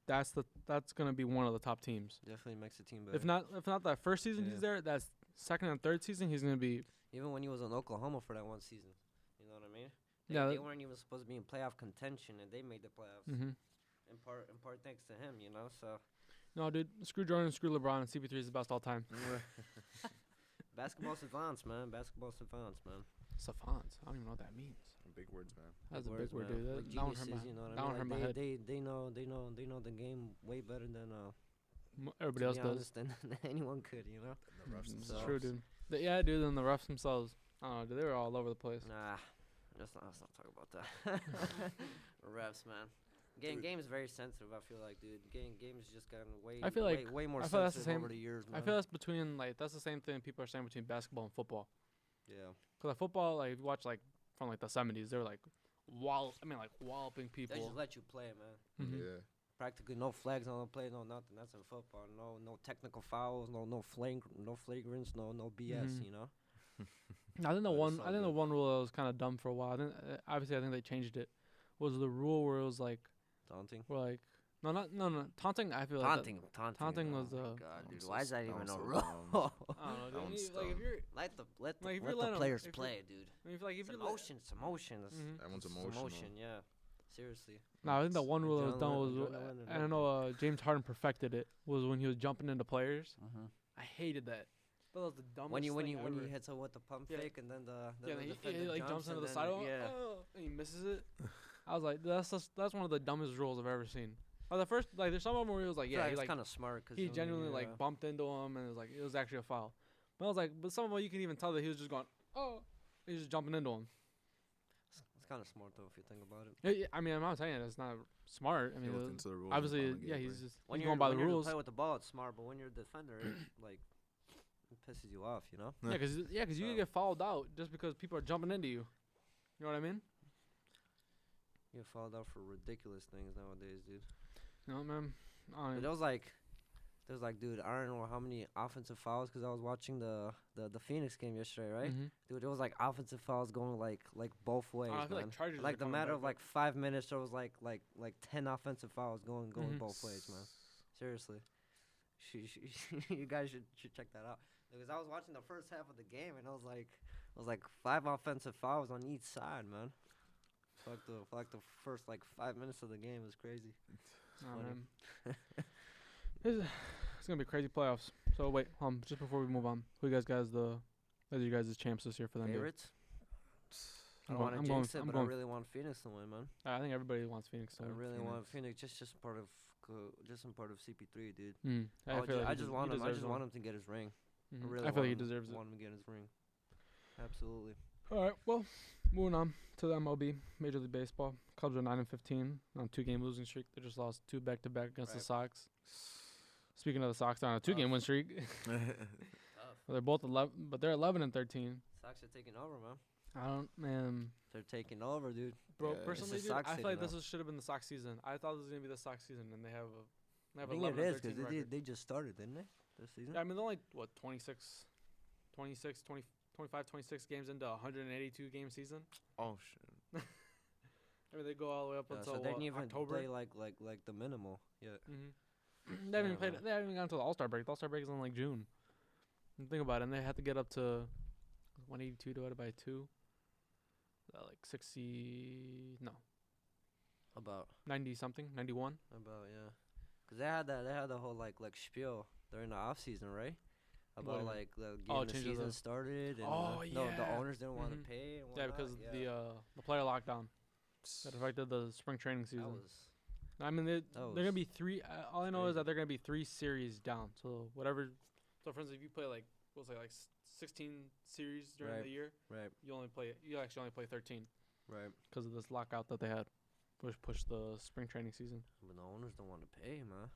that's gonna be one of the top teams. definitely makes the team better. If not that first season Yeah. he's there, that's second and third season he's gonna be. Even when he was in Oklahoma for that one season, you know what I mean? Yeah, They weren't even supposed to be in playoff contention, and they made the playoffs. Mm-hmm. In part thanks to him, you know. So No, dude. Screw Jordan, screw LeBron, and CP3 is the best all time. basketball savants, man. Basketball savants, man. Savants. I don't even know what that means. Big words, man. That's a big Words, word, man. dude. Like That one hurt geniuses, my, you know what that I one mean? hurt my Like head. they know the game way better than Everybody to else be does. honest, than anyone could, you know. The refs It's themselves. true, dude. Yeah, dude. And the refs themselves. I don't know, dude. They were all over the place. Nah, let's not talk about that. Refs, man. Game is very sensitive. I feel like, dude. Games just gotten way. I feel like- way more I feel that's the sensitive over same- the years, man. I feel that's the same thing people are saying between basketball and football. Yeah. Cause like football, like if you watch like from like the 70s, they were like walloping They people. just let you play, man. Mhm. Yeah. Practically no flags on the play, no nothing. That's in football. No technical fouls, no flagrants, no BS. Mhm. You know. I think But it's all the good. one rule that was kind of dumb for a while. Obviously I think they changed it. Was the rule where it was like Taunting. no taunting. I feel Taunting. taunting oh was, my God, God, That dude. one's Why is that that even one's a so rule? dumb. I don't know. That Dude. one's Like if dumb. you're let the Like, if you're let letting the 'em- players if you're- play, dude. I mean, if It's you're emotion. It's emotion. Mhm. That one's It's emotional. emotion. Yeah. Seriously. No, I think the one rule that was Adrenaline- done was, adrenaline and and I know James Harden perfected it, was when he was jumping into players. Mm-hmm. I hated that. That was the dumbest When thing you ever. hits it with the pump Yeah. fake and then the Yeah, the and he defender like jumps into and the then sidewalk, Yeah. and he misses it. I was like, that's one of the dumbest rules I've ever seen. Like the first, like there's some of them where he was like, Yeah, yeah, he it's like kind of smart because he genuinely like bumped into him, and it was actually a foul. But I was like, but some of them you can even tell that he was just going, oh, he's just jumping into him. It's kind of smart though if you think about it. I mean, I'm not saying it's not smart. I He mean, looked into the rules and obviously, finally yeah, gave he's way. just When he's you're going by the when you're rules. to play with the ball, it's smart, but when you're a defender, it, like it pisses you off, you know. Yeah, because you So- get fouled out just because people are jumping into you. You know what I mean? You get fouled out for ridiculous things nowadays, dude. You know, man. I don't But even- there was like, dude, I don't know how many offensive fouls because I was watching the Phoenix game yesterday, right? Mhm. Dude, there was like offensive fouls going like both ways, I feel man. like Chargers. Like are the coming matter back of like up. 5 minutes, there was like 10 offensive fouls going Mhm. both ways, man. Seriously, you guys should check that out because I was watching the first half of the game and it was like 5 offensive fouls on each side, man. For like the first like 5 minutes of the game was crazy. Nah, funny. man. It's gonna be crazy playoffs. So wait, just before we move on, who you guys as you guys' champs this year for them? Favorites? I I'm don't going- want to I'm going- jinx it, I'm but going- I really want Phoenix to win, man. I think everybody wants Phoenix to I win. really want Phoenix just part of CP3, dude. I just want him. I just want him to get his ring. I really I feel like he want him- deserves it. Want him to get his ring. Absolutely. All right, well, moving on to the MLB, Major League Baseball. Cubs are 9-15 on 2-game losing streak. They just lost 2 back-to-back against the Right. Sox. Speaking of the Sox, they're on a 2-game win streak. Tough. They're both 11, but they're 11-13. Sox are taking over, man. I don't, man. They're taking over, dude. Bro, Yeah, it's personally, the dude, Sox I feel like season this should have been the Sox season. I thought this was gonna be the Sox season, and they have I a think 11 it is 13 because record. they just started, didn't they? This season. Yeah, I mean, they're only 26 games into a 182 game season. Oh shit. I mean, they go all the way up Yeah, until so they didn't even October. play like the minimal yet. They haven't even Yeah, played. man. They haven't even gotten to the All-Star break. The All-Star break is in like June. And think about it, and they had to get up to 182 divided by 2. Like 60, no, About 90 something, 91. yeah, because they had the whole like spiel during the off season, right? About What? like the Oh, getting the change of season the- started and Oh, no, the yeah. owners didn't want Mhm. to pay. And Yeah, whatnot. because Yeah. the player lockdown that affected the spring training that season. was I mean, they're was gonna be 3. All I know is crazy. that they're gonna be 3 series down. So whatever. So for instance, if you play like 16 series during Right. the year, right, you actually only play 13 right. because of this lockout that they had, which pushed the spring training season. But the owners don't want to pay, man.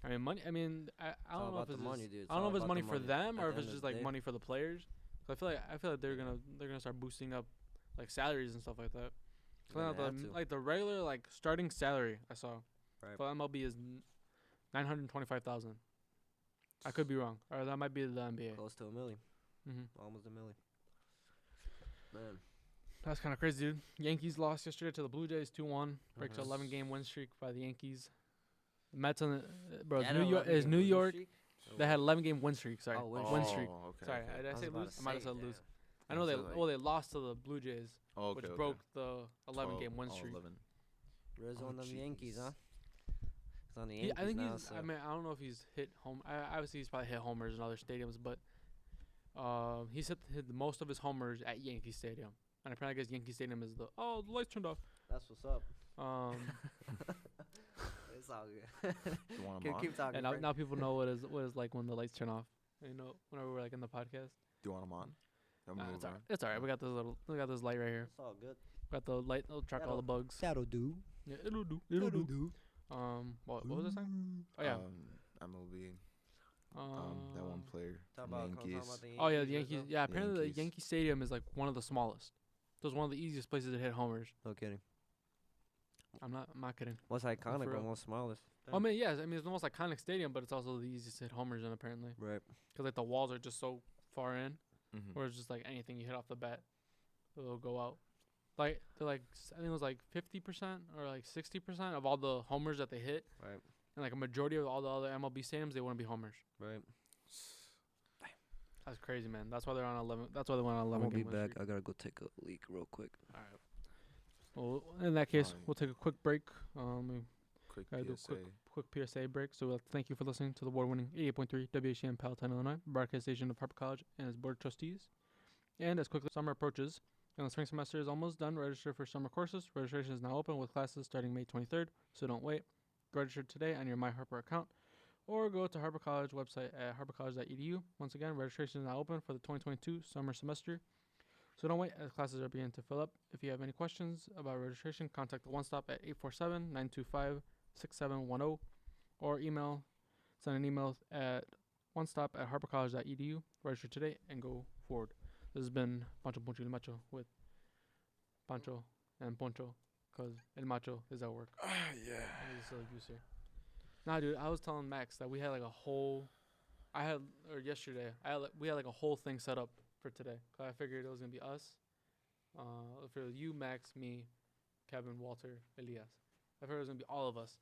I mean, money. I mean, I all don't know about if the it's money, just- dude. It's I don't know all if it's about money the for money them at or the if it's end of just the like day. money for the players. 'Cause I feel like they're gonna start boosting up like salaries and stuff like that. So now the regular like starting salary I saw for MLB is 925,000. I could be wrong, or that might be the NBA. Close to $1 million. Mm-hmm. Almost $1 million. Man, that's kind of crazy, dude. Yankees lost yesterday to the Blue Jays 2-1. Breaks an 11-game win streak by the Yankees. The Mets on the bro. New York. They had 11-game win streak. Sorry, win streak. Okay, sorry, okay. did I say lose? I might have said lose. I know they lost to the Blue Jays, which broke the 11-game win streak. 11. Rizzo on the Yankees, huh? He's on the Yankees I think now, he's. I mean, I don't know if he's hit home. Obviously, he's probably hit homers in other stadiums, but he's hit most of his homers at Yankee Stadium. And apparently, I guess Yankee Stadium is the lights turned off. That's what's up. It's all good. Keep talking. And now people know what is like when the lights turn off. You know, whenever we're like in the podcast. Do you want them on? It's alright. We got this light right here. It's all good. Got the light. It'll track all the bugs. That'll do. Yeah, it'll do. What was I saying? Oh yeah. MLB. That one player. Yankees. Oh yeah, the Yankees. Yeah, apparently the Yankee Stadium is like one of the smallest. So it's one of the easiest places to hit homers. No kidding. I'm not kidding. Most iconic, but most smallest. I mean, yes. I mean, it's the most iconic stadium, but it's also the easiest to hit homers in, apparently. Right. Because like the walls are just so far in, Mm-hmm. where it's just like anything you hit off the bat, it'll go out. Like they're like, I think it was like 50% or like 60% of all the homers that they hit. Right. And like a majority of all the other MLB stadiums, they wouldn't be homers. Right. That's crazy, man. That's why they're on 11. That's why they went on 11. I'll be back. I gotta go take a leak real quick. All right. Well, in that case, we'll take a quick break. Quick PSA. Quick PSA break. So thank you for listening to the award-winning 88.3 WHM Palatine, Illinois, broadcast station of Harper College and its board of trustees. And as quickly summer approaches, and the spring semester is almost done, register for summer courses. Registration is now open with classes starting May 23rd, so don't wait. Register today on your My Harper account, or go to Harper College website at harpercollege.edu. Once again, registration is now open for the 2022 summer semester. So don't wait as classes are beginning to fill up. If you have any questions about registration, contact the One Stop at 847-925-6710 or send an email at onestop@harpercollege.edu. Register today and go forward. This has been Pancho Poncho y Macho with Pancho and Poncho because El Macho is at work. Yeah. Nah, dude, I was telling Max that we had like a whole, yesterday, we had like a whole thing set up for today. Cause I figured it was gonna be us, for you, Max, me, Kevin, Walter, Elias. I figured it was gonna be all of us,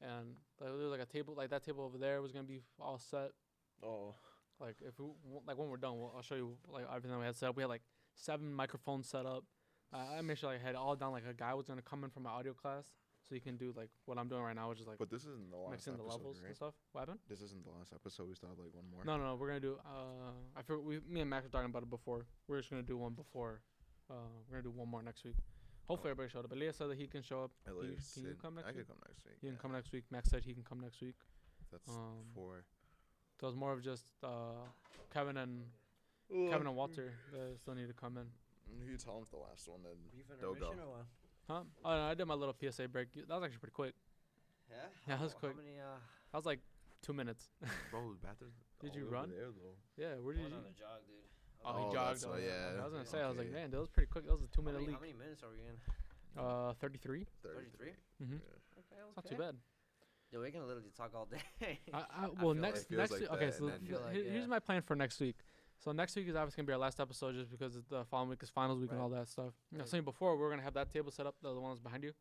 and there was like a table, like that table over there was gonna be all set. Oh. Like when we're done, I'll show you like everything we had set up. We had like 7 microphones set up. I made sure I had it all down. Like a guy was gonna come in from my audio class, so you can do like what I'm doing right now, which is like. But this isn't the last mixing episode, the levels right? and stuff. What happened? This isn't the last episode. We still have like one more. No. We're gonna do. I forgot. Me and Max were talking about it before. We're just gonna do one before. We're gonna do one more next week. Hopefully everybody showed up. Elias said that he can show up. Can you come next week? I could come next week. You can come next week. Max said he can come next week. That's 4. So it's more of just Kevin and Walter that still need to come in. You tell them the last one, then they'll go. Huh? Oh no, I did my little PSA break. That was actually pretty quick. Yeah. Yeah, that was quick. How many, that was like 2 minutes. Bro, the bathroom. Did you run? There, though. Yeah, where did you? on a jog, dude. Oh, he jogged. Yeah. I was gonna say, I was like, man, that was pretty quick. That was a 2 minute leak. How many minutes are we in? 33. 33. Mhm. Okay. It's not too bad. Yeah, we can literally talk all day. Well, next week. Okay, so here's my plan for next week. So next week is obviously gonna be our last episode, just because the following week is finals week and all that stuff. I was saying before, we're gonna have that table set up, the one that's behind you.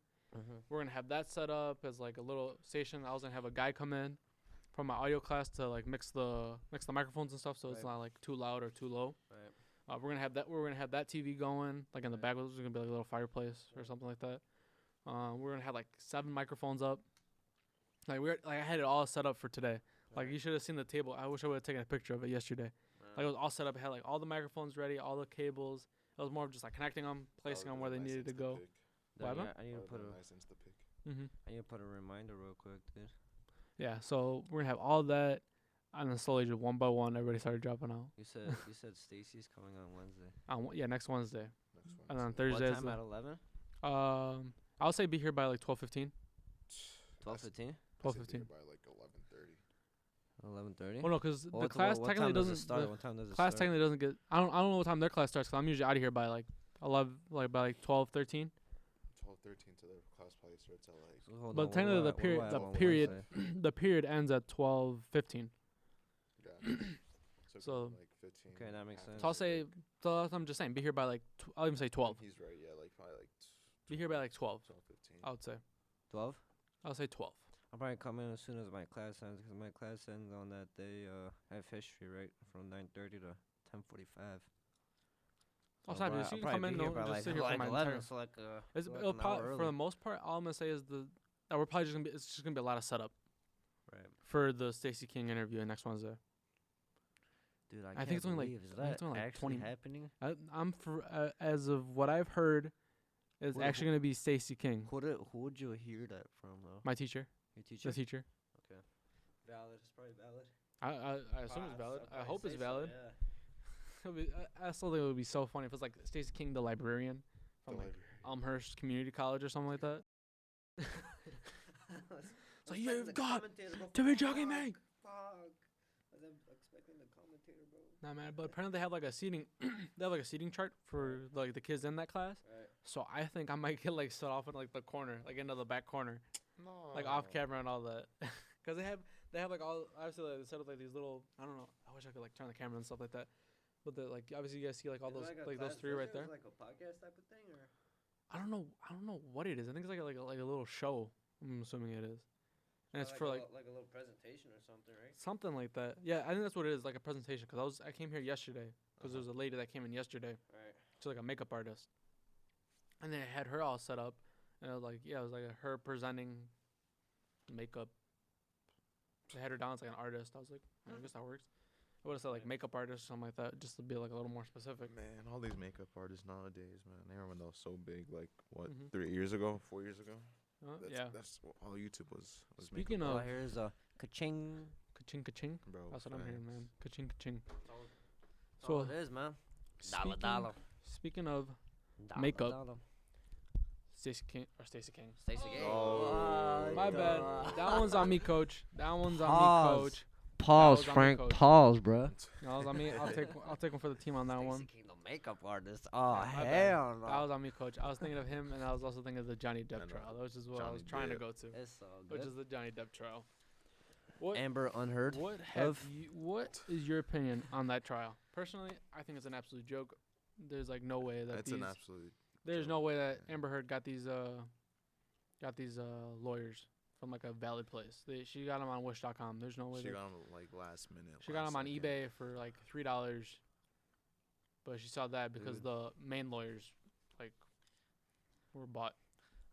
We're gonna have that set up as like a little station. I was gonna have a guy come in from my audio class to like mix the microphones and stuff, so it's not like too loud or too low. Right. We're gonna have that TV going, like in the back. There's gonna be like a little fireplace or something like that. We're gonna have like 7 microphones up. Like I had it all set up for today. Like you should have seen the table. I wish I would have taken a picture of it yesterday. Like it was all set up. It had like all the microphones ready, all the cables. It was more of just like connecting them, placing them where they needed to go. I need to put I need to put a reminder real quick, dude. Yeah, so we're gonna have all that, and then slowly, just one by one, everybody started dropping out. You said Stacy's coming on Wednesday. Yeah, next Wednesday. And then Thursday. What time at 11? I'll say be here by like 12:15. 12:15. 12:15. By like 11:30. 11:30. Well, no, because the class technically doesn't start. What time does it class start? technically doesn't get. I don't know what time their class starts. Cause I'm usually out of here by like 11, like by like 12:13. 12:30. 12:13 to the class probably starts at like. So hold But on, what technically do the I- what do period I the have on period Wednesday? the period ends at 12:15. Yeah. So- like 15. Okay, that makes half sense. So I'll hour say break. so I'm just saying be here by like I'll even say 12. He's right. Yeah, like probably like. Be here by like 12. 12:15. I would say. 12. I'll say 12. I'll probably come in as soon as my class ends, because my class ends on that day. I have history, right, from 9:30 to 10:45. I'll sign you. So you can come in and just sit here for my 11, entire. so like It's, so like it'll an hour probably, for the early. most part, all I'm gonna say is that we're probably just gonna be. It's just gonna be a lot of setup Right. for the Stacey King interview next Wednesday. Dude, I I can't think it's only, like- believe, is I think that it's only, like, actually 20 happening? I'm for as of what I've heard, is Who- actually gonna be Stacey King, Who would you hear that from, though? my teacher, Your the teacher? teacher. Valid. It's probably valid. I assume it's valid. I hope it's valid. I still think it would be so funny if it's like Stacey King, the librarian from like Elmhurst Community College or something like that. So you've got to be joking me. Fuck. I was expecting the commentator, bro. Nah, man, but apparently they have like a seating, they have like a seating chart for like the kids in that class. Right. So I think I might get like set off in like the corner, like into the back corner, No. like off camera and all that, because they have like all obviously like, they set up like these little I don't know I wish I could like turn the camera and stuff like that, but the like obviously you guys see like all Is it those a like those class three right visit? there. Is it like a podcast type of thing, or? I don't know what it is. I think it's like a little show. I'm assuming it is, and it's for like a little presentation or something, right? something like that. Yeah, I think that's what it is, like a presentation. Cause I came here yesterday because there was a lady that came in yesterday. Right. She's like a makeup artist, and they had her all set up, and it was like it was like her presenting makeup. They had her down as like an artist. I was like, I guess that works. I would have said like makeup artist or something like that, just to be like a little more specific. Man, all these makeup artists nowadays, man. I remember when they were so big, like what, Mhm. 3 years ago, 4 years ago. Yeah. That's what all YouTube was. Speaking makeup, of here's a ka-ching. ka-ching ka-ching, bro. that's what I'm hearing, man. facts. Ka-ching ka-ching. So So it is, man. speaking, Dollar. speaking of Dollar, Makeup. dollar. Stacey King. Stacey King. Oh. My bad. That one's on me, coach. That one's on Pause. me, coach. Pause, was on me, Frank. coach. Pause, bruh. That was on me. I'll take one for the team on that one. King, the makeup artist. Oh, Yeah, my bad. hell no. That was on me, coach. I was thinking of him, and I was also thinking of the Johnny Depp I know. trial. That was just what I Johnny was trying to Depp. go to, It's so which good. is the Johnny Depp trial. What Amber Unheard. what have of- you? What is your opinion on that trial? Personally, I think it's an absolute joke. There's like no way that That's an absolute. there's no joke, way that yeah. Amber Heard got these lawyers from like a valid place. She got them on Wish.com. There's no way. She that- got him like last minute. She got last them on second. eBay for like $3, but she saw that because Dude. the main lawyers like were bought.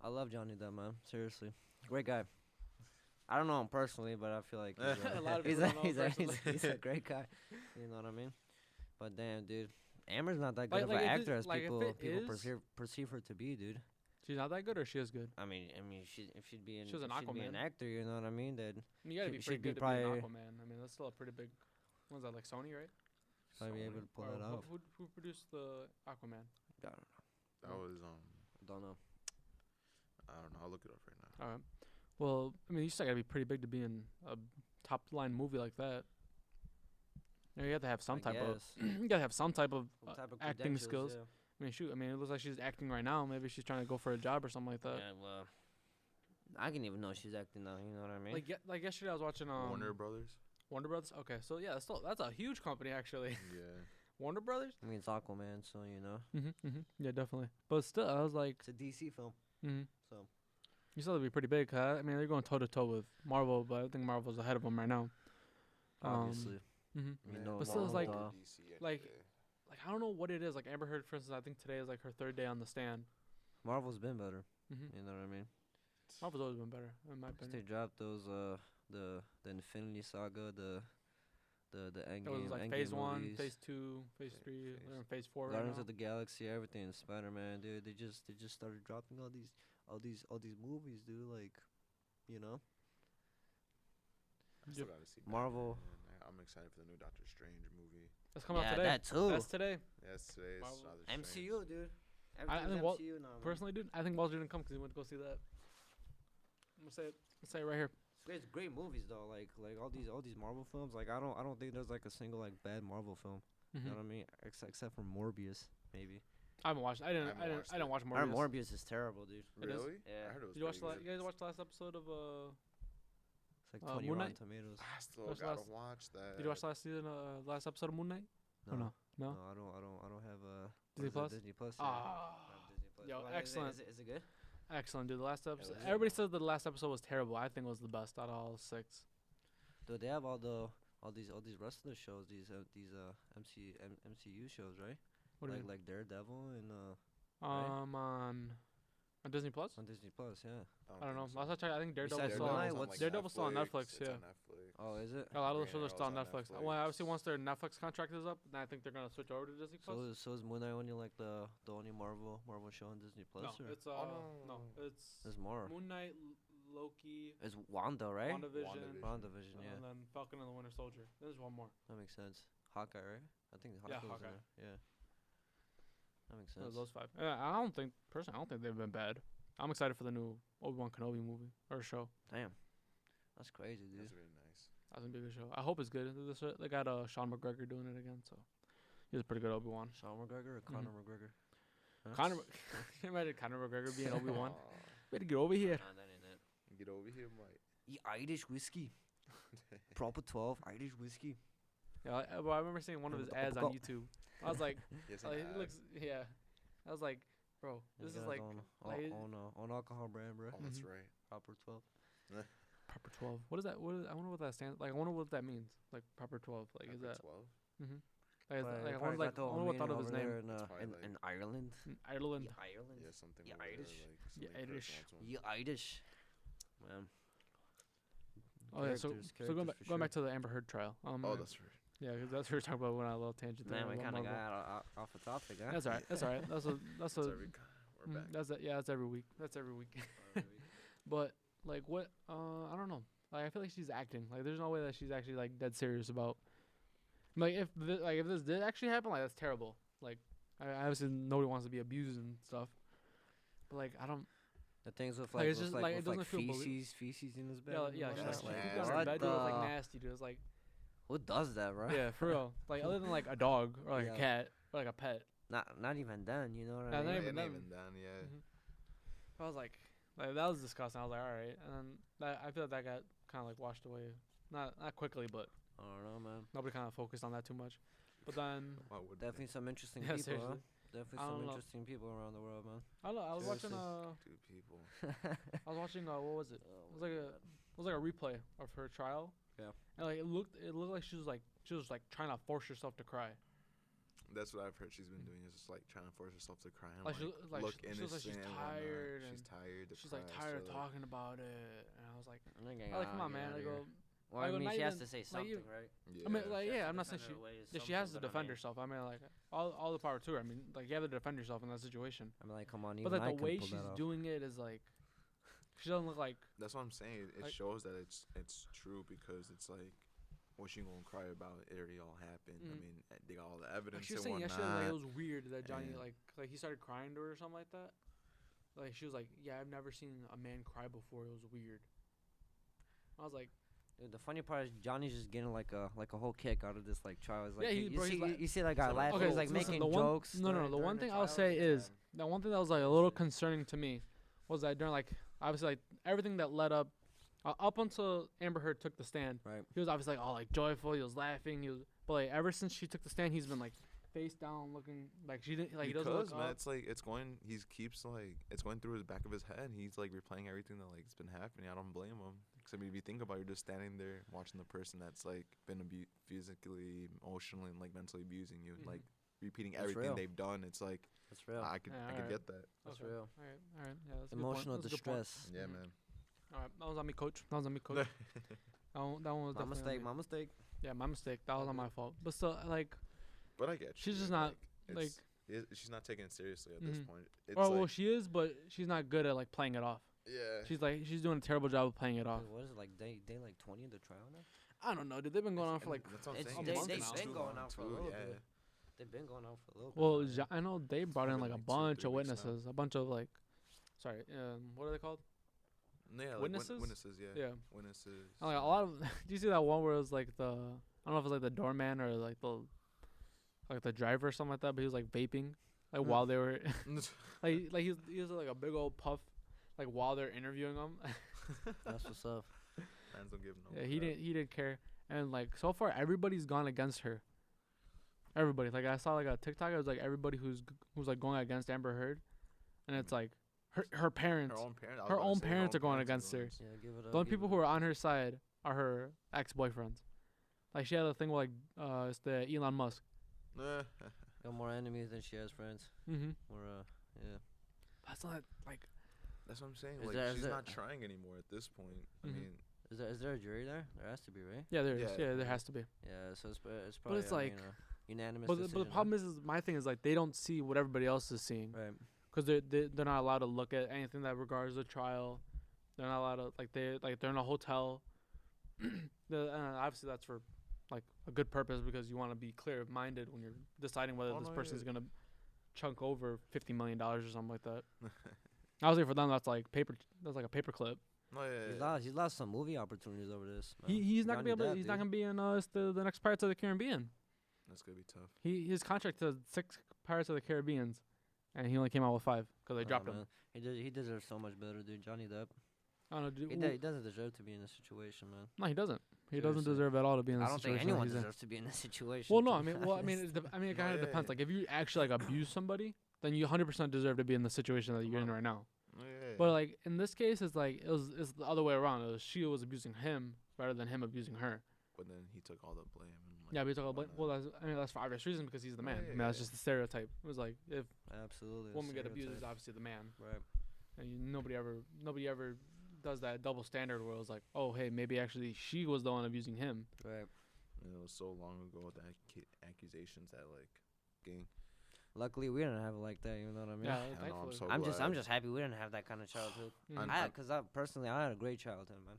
I love Johnny Depp, man. Seriously. Great guy. I don't know him personally, but I feel like A lot of he's, people don't know him he's, a, personally. he's a great guy. You know what I mean? But damn, dude. Amber's not that Like- good of like an if it- actor as like if people it people is- perceive her to be, dude. She's not that good, or she is good. I mean, if she'd be She was an if she'd be an Aquaman. actor, you know what I mean? Then You gotta She- be she'd pretty be good to be an probably- Aquaman. I mean, that's still a pretty big. What's that like Sony, right? I'd be able to pull Or it off. who produced the Aquaman? I don't know. That was Don't know. I don't know. I'll look it up right now. All right. Well, I mean, you still gotta be pretty big to be in a top line movie like that. You have to have some I type of. guess. You gotta have some type of Some type of acting credentials, skills. yeah. I mean, shoot. I mean, it looks like she's acting right now. Maybe she's trying to go for a job or something like that. Yeah, well, I can even know she's acting now. You know what I mean? Like yesterday, I was watching Warner Brothers. Wonder Brothers. Okay, so yeah, that's a huge company actually. Yeah. Warner Brothers. I mean, it's Aquaman, so you know, Yeah, definitely. But still, I was like, it's a DC film. So you still have to be pretty big. 'Cause I mean, they're going toe to toe with Marvel, but I think Marvel's ahead of them right now. obviously, hmm you know, But still, it's like- Marvel, like I don't know what it is. Like Amber Heard, for instance, I think today is like her third day on the stand. Marvel's been better. Mm-hmm. You know what I mean? Marvel's always been better, in my 'Cause they opinion. dropped those the Infinity Saga, the It was Endgame, like Endgame phase 1, movies, phase 2, phase Phase- 3, phase- they're in phase 4 right Guardians now. of the Galaxy, everything, Spider-Man, dude. They just started dropping all these movies, dude. Like, you know, I still gotta see Marvel. Batman. I'm excited for the new Doctor Strange movie. That's coming yeah, out today. that too. That's today. Yes, today is Marvel. Doctor Strange. MCU, dude. I Everything's think Walt- MCU now, man. Personally, dude, I think Walter didn't come because he went to go see that. I'm gonna say it. I'll say it right here. It's great movies though. Like all these Marvel films. Like I don't think there's like a single like bad Marvel film. You know what I mean? Except for Morbius, maybe. I haven't watched. I didn't. haven't I didn't. watched I didn't it. watch Our Morbius. Morbius is terrible, dude. It is? Really? Yeah. I heard it was Did you watch? pretty You good. guys watch the last episode of It's like 20 Moon Rotten Knight? Tomatoes. I still Watch gotta last- watch that. Did you watch last season? Last episode of Moon Knight? Or no? No. I don't have Disney Plus? Disney Plus. Yeah. Ah. I have Disney Plus. Yo, What, excellent. Is it good? Excellent, dude. The last episode. was Everybody good. says the last episode was terrible. I think it was the best out of all 6. Dude, they have all these rest of the shows. These MCU shows, right? What do you mean? Like Daredevil and On Disney Plus? on Disney Plus. Yeah. I don't know. Last I checked, I think Daredevil's Besides still Moon on. Knight, what's- Daredevil's still on Netflix, It's yeah. on Netflix. Oh, is it? A lot of those Green shows are still on Arrow's Netflix. on Well, Netflix. obviously once their Netflix contract is up, then I think they're gonna switch over to Disney Plus. So is Moon Knight only like the only Marvel show on Disney Plus? No, or? it's no. it's There's more. Moon Knight, Loki, It's Wanda, right? WandaVision, WandaVision, yeah. and then Falcon and the Winter Soldier. There's one more. That makes sense. Hawkeye, right? I think Yeah, Hawkeye was in Hawkeye. there. Yeah. That makes There's sense. those 5. Yeah, I don't think they've been bad. I'm excited for the new Obi-Wan Kenobi movie or show. Damn. That's crazy, dude. That's really nice. That's gonna be a good show. I hope it's good. They got Sean McGregor doing it again, so he's a pretty good Obi-Wan. Sean McGregor or Conor McGregor? Huh? Conor, can you imagine Conor McGregor being Obi-Wan? Aw, Better get over here. Nah, that ain't it. Get over here, Mike. Yeah, Irish whiskey. Proper 12 Irish whiskey. Yeah, I remember seeing one of his ads on YouTube. I was like, Yes, like, it looks, yeah. I was like, bro, this is like like- on alcohol brand, bro. Oh, that's Mhm. right. Proper 12. proper 12. What is that? I wonder what that stands. Like, I wonder what that means. Like proper 12. Like, is that? 12? Mm-hmm. Like, Probably- I probably wonder, got the I wonder what meaning thought of his over name. there It's probably like- in Ireland. Ireland. Yeah, Ireland. Yeah, something. Yeah, over there, Irish. like Yeah, somebody Irish. cursed onto him. Yeah, Irish. Man. Oh yeah. So Characters for going back sure. to the Amber Heard trial. Oh, that's right. Yeah, because that's what we were talking about when I had a little tangent. there Man, we about kind of Marvel. got off the topic, huh? That's alright. That's alright. That's It's a. we're back. That's it. Yeah, that's every week. That's every week. But like what? I don't know. Like I feel like she's acting. Like there's no way that she's actually like dead serious about. Like if this did actually happen, like that's terrible. Like obviously nobody wants to be abused and stuff. But like I don't. The things with Like, like, it's just, like, it doesn't feel feces in his bed. Yeah, and yeah. all She's that. like, That's she's nasty. on her bed, dude. It's the- like nasty, dude. It's like Who does that, bro? yeah, for real. Like other than like a dog or like Yeah. a cat or like a pet. Not even then, you know what Yeah, I not mean? even Ain't them. even done, yeah. I was like that was disgusting. I was like, all right, and then I feel like that got kind of like washed away, not quickly, but I don't know, man. nobody kind of focused on that too much. But then Why would Definitely some interesting Yeah, people, huh? seriously. Definitely I some don't know. interesting people around the world, man. I don't know. I was watching Seriously. two people? I was watching what was it? Oh It was like a replay of her trial. Yeah. And like it looked like she was like trying to force herself to cry. That's what I've heard she's been doing. Is just like trying to force herself to cry and Like, like, she- like, look she looks like she's innocent and whatnot. tired She's and tired. She's like depressed, tired of or, like, talking about it, and I was like, Like, I like come on, man. I go, Well, I I go, mean, not she has even- to say like, something, you- right? Yeah. I mean, like, She has yeah, to I'm not saying defend her ways, yeah, she has to something, but I defend mean- herself. I mean, like all the power to her. I mean, like you have to defend yourself in that situation. I'm like, come on, But even like I the can way pull she's that off. doing it is like, she doesn't look like. That's what I'm saying. It Like- shows that it's true because it's like, what she gonna cry about? It already all happened. I Mhm. mean, they got all the Like evidence she was and saying whatnot. yesterday, like it was weird that Johnny and- like he started crying to her or something like that. Like she was like, yeah, I've never seen a man cry before. It was weird. I was like, Dude, the funny part is Johnny's just getting like a whole kick out of this like trial. It's like Yeah, you, bro, he's see, like- you see that guy So, laughing. okay, He's like listen, making the one- jokes. No, during- the one during thing I'll trial. say is Damn. the one thing that was like a little concerning to me was that during like obviously like everything that led up until Amber Heard took the stand, Right. he was obviously like all like joyful. He was laughing. But like ever since she took the stand, he's been like face down, looking like she didn't like he doesn't Because look man, up. it's like it's going. He keeps like it's going through his back of his head. He's like replaying everything that like has been happening. I don't blame him. Cause I mean, if you think about it, you're just standing there watching the person that's like been physically, emotionally, and like mentally abusing you, Mhm. like repeating That's everything real. they've done. It's like That's real. I could Yeah, I could alright. get that. That's Okay. real. All right. Yeah, that's a good point. Emotional That's a good point. distress. Yeah, Mhm. man. All right, that was on me, coach. That was on me, coach. that one was My definitely on mistake. me. My mistake. Yeah, my mistake. That was not my fault. But still, like, But I get you. She's just dude, not, it's- she's not taking it seriously at this Mhm. point. It's well, like, she is, but she's not good at like playing it off. yeah. She's doing a terrible job of playing it off. Dude, what is it like? Day like 20 of the trial now. I don't know, dude. They've been going on for like. That's what I'm It's- saying. they- It's they've too been going long, on for a too, little yeah. bit. They've been going on for a little bit. Well, now, right? I know they brought in been like a like 2 or bunch 3 of weeks now. witnesses, a bunch of like, sorry, what are they called? Yeah, like Witnesses? witnesses, yeah. Yeah. Witnesses. And, like a lot of. Do you see that one where it was like I don't know if it was like the doorman or like the driver or something like that, but he was like vaping, like while they were like he was like a big old puff like while they're interviewing him. That's what's up. Fans don't give no. Yeah, he didn't care. And like so far everybody's gone against her. Everybody. Like I saw like a TikTok, it was like everybody who's like going against Amber Heard, and it's like her parents. Her own parents are going against her. Yeah, give it up. The only people who are on her side are her ex-boyfriends. Like she had a thing with like it's the Elon Musk. Got more enemies than she has friends. Mm-hmm. Or yeah. That's not like. That's what I'm saying. Is Like there- is she's there- not trying anymore at this point. I Mhm. mean, Is there a jury there? There has to be, right? Yeah, there is. Yeah. Yeah, there has to be. Yeah, so it's probably it's I mean, like- unanimous But the decision, problem is my thing is like they don't see what everybody else is seeing right? because they're not allowed to look at anything that regards the trial. They're not allowed to they're in a hotel. Obviously that's for like a good purpose because you want to be clear-minded when you're deciding whether Oh, this no, person's yeah. gonna chunk over $50 million or something like that. Obviously for them that's like paper. That's like a paper clip. no, yeah. He's lost some movie opportunities over this. Man. He's not gonna be Johnny able. Depp, He's not dude. gonna be in the next Pirates of the Caribbean. That's gonna be tough. His contract says 6 Pirates of the Caribbeans, and he only came out with 5 because they Nah, dropped him. man. He deserves so much better, dude. Johnny Depp. I don't know. Dude, He doesn't deserve to be in this situation, man. no, he doesn't. He doesn't Seriously. deserve at all to be in this I don't think situation. that anyone he's in. deserves to be in this situation. Well, to no, I be mean, it honest. kind of Yeah, depends. yeah. Like, if you actually like abuse somebody, then you 100% deserve to be in the situation that you're in right now. Oh, yeah. But like in this case, it's like it's the other way around. It was she was abusing him rather than him abusing her. But then he took all the blame. And, like, Yeah, but he's talking why about not? well, that's for obvious reasons because he's the man. Yeah, I mean, yeah, that's yeah. just the stereotype. It was like if Absolutely. a women get abused, it's stereotype. obviously the man. Right. And nobody ever does that double standard where it was like, oh, hey, maybe actually she was the one abusing him. Right. And it was so long ago with the accusations that like, gang. Luckily, we didn't have it like that. You know what I mean? Yeah, I know, I'm thankfully. so I'm glad. just happy we didn't have that kind of childhood. Mhm. I'm- Cause I personally I had a great childhood, man.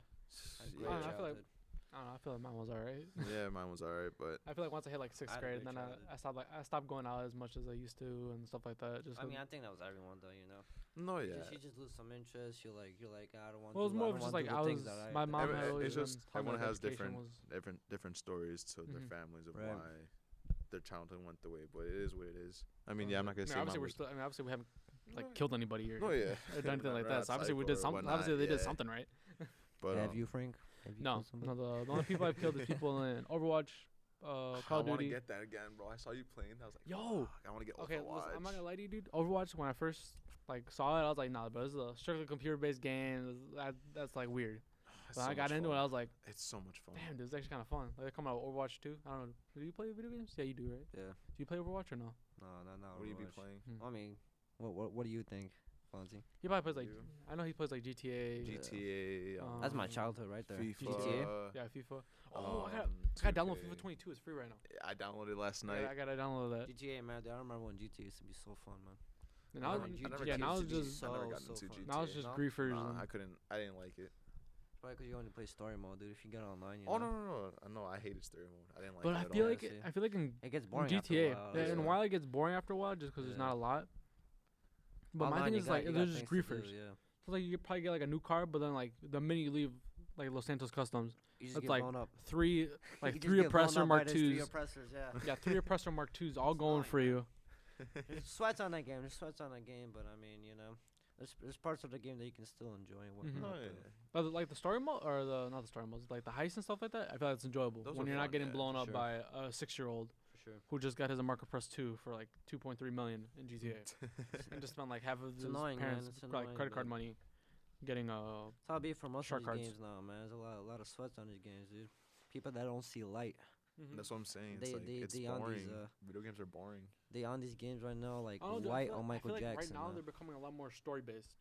I had a Yeah. great I feel like- childhood. I don't know. I feel like mine was alright. Yeah, mine was alright, but I feel like once I hit like I sixth had a grade, great then childhood. I stopped going out as much as I used to and stuff like that. Just I mean, I think that was everyone though. You know. no, yeah. You just lose some interest. You're like I don't want. well, it was more of just like I was. My mom had always It's just been telling me everyone that has education was- different stories to their Mhm. families of Right. why their childhood went the way, but it is what it is. I mean, Oh, yeah, I'm not gonna say mine obviously we're was- still. I mean, obviously we haven't like No, killed anybody or, No, yeah. or done anything like We're that. not So obviously we psycho did or something. whatnot, Obviously they did yeah. something right. But Have you, Frank? Have you No, killed somebody? the only people I've killed is people in Overwatch, Call I of want to Duty. get that again, bro. I saw you playing. I was like, Yo. fuck, I want to get Okay, Overwatch. listen, I'm not gonna lie to you, dude. Overwatch, when I first like saw it, I was like, nah, but this is a strictly computer-based game. That's like weird. It's But so I got much into it, fun. I was like, It's so much fun. damn, dude, this is actually kind of fun. Like they're coming out with Overwatch 2. I don't know. Do you play video games? Yeah, you do, right? Yeah. Do you play Overwatch or no? No. What do you be Overwatch. playing? Hmm. I mean, what do you think, Fonzie? He probably plays like You? I know he plays like GTA. GTA. That's my Um, childhood right there. FIFA. GTA. Yeah, FIFA. Oh, I gotta 2K. download FIFA 22. It's free right now. I downloaded last Yeah, night. I gotta download that. GTA, man. Dude, I remember when GTA used to be so fun, man. And now, I never yeah, used now to it's be just I never so, got so into fun. GTA. now it's just No? griefers. Nah, and- I didn't like it. Probably because you only play story mode, dude. If you get online, you Oh know. no! No, I hated story mode. I didn't like but it I at feel all. like see. I feel like in It gets boring GTA, after a while. yeah, that's and why. while it gets boring after a while, just because there's not a lot. But my Online, thing you is got- like you got there's just things to do, griefers. Yeah. So like you could probably get like a new car, but then like the minute you leave like Los Santos Customs, You just It's get like blown up. three You like just three get blown oppressor up by Mark those three twos. oppressors, yeah. Yeah, 3 oppressor Mark twos all going annoying, for you. There's sweats on that game. There's sweats on that game, but I mean, you know, there's parts of the game that you can still enjoy and Mhm. whatnot. Oh, but- yeah. But like the story mode or not the story modes, like the heist and stuff like that. I feel like it's enjoyable Those when are you're not fun, getting yeah, blown for up sure. by a 6-year-old For sure. who just got his Marker Press 2 for like 2.3 million in GTA and just spent like half of It's his annoying, man. parents' It's like annoying, credit card but- money getting That's how it be for most Shark of cards. these games now, man. There's a lot of sweats on these games, dude. People that don't see light. That's what I'm saying. It's They- like they- it's they on boring. these, Video games are boring. They on these games right now, like I don't know, dude, I white feel on like- I Michael feel like Jackson. Right now man. they're becoming a lot more story based.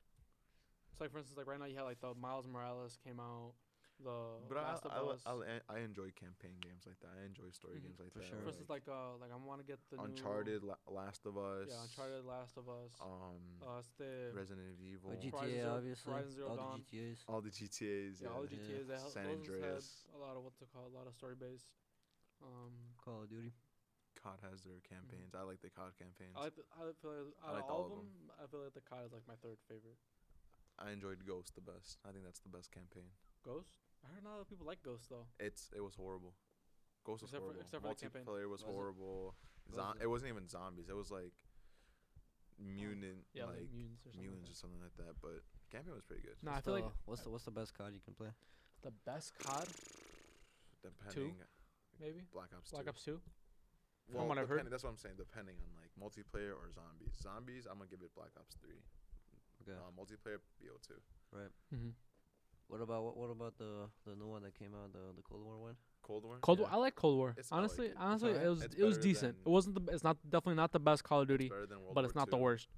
So like for instance, like right now you had like the Miles Morales came out, the But Last of Us. I enjoy campaign games like that. I enjoy story Mhm. games like For that. sure. For instance, like I want to get the Uncharted, New, Last of Us. yeah, Uncharted, Last of Us. It's the Resident Evil. But Horizon GTA, Zero- obviously. Horizon Zero all Dawn. the GTAs. All the GTAs. yeah, all the Yeah. GTAs. They San those Andreas. had a lot of what's it called, a lot of story based. Call of Duty. COD has their campaigns. I like the COD campaigns. I feel like out liked of all all of of them, I feel like the COD is like my third favorite. I enjoyed Ghost the best. I think that's the best campaign. Ghost. I heard not a lot of people like Ghost though. It was horrible. Ghost was Except for- horrible. except for the campaign. Multiplayer was Was it? horrible. Was it? It wasn't even zombies. It was like mutant, Yeah, like mutants or something. mutants or something like that. But campaign was pretty good. No, I feel like what's the best COD you can play? the best COD Depending, maybe Black Ops 2. Black Ops 2. Well, what I've heard. that's what I'm saying. Depending on like multiplayer or zombies. Zombies, I'm gonna give it Black Ops 3. Okay. Multiplayer, BO2. Right. Mm-hmm. What about the new one that came out, the Cold War one? Cold War. Cold yeah. War. I like Cold War. It's- I like it. Honestly, alright. it was It's it was better decent. than- It wasn't it's not definitely not the best Call of Duty, It's better than World but War it's not II. the worst.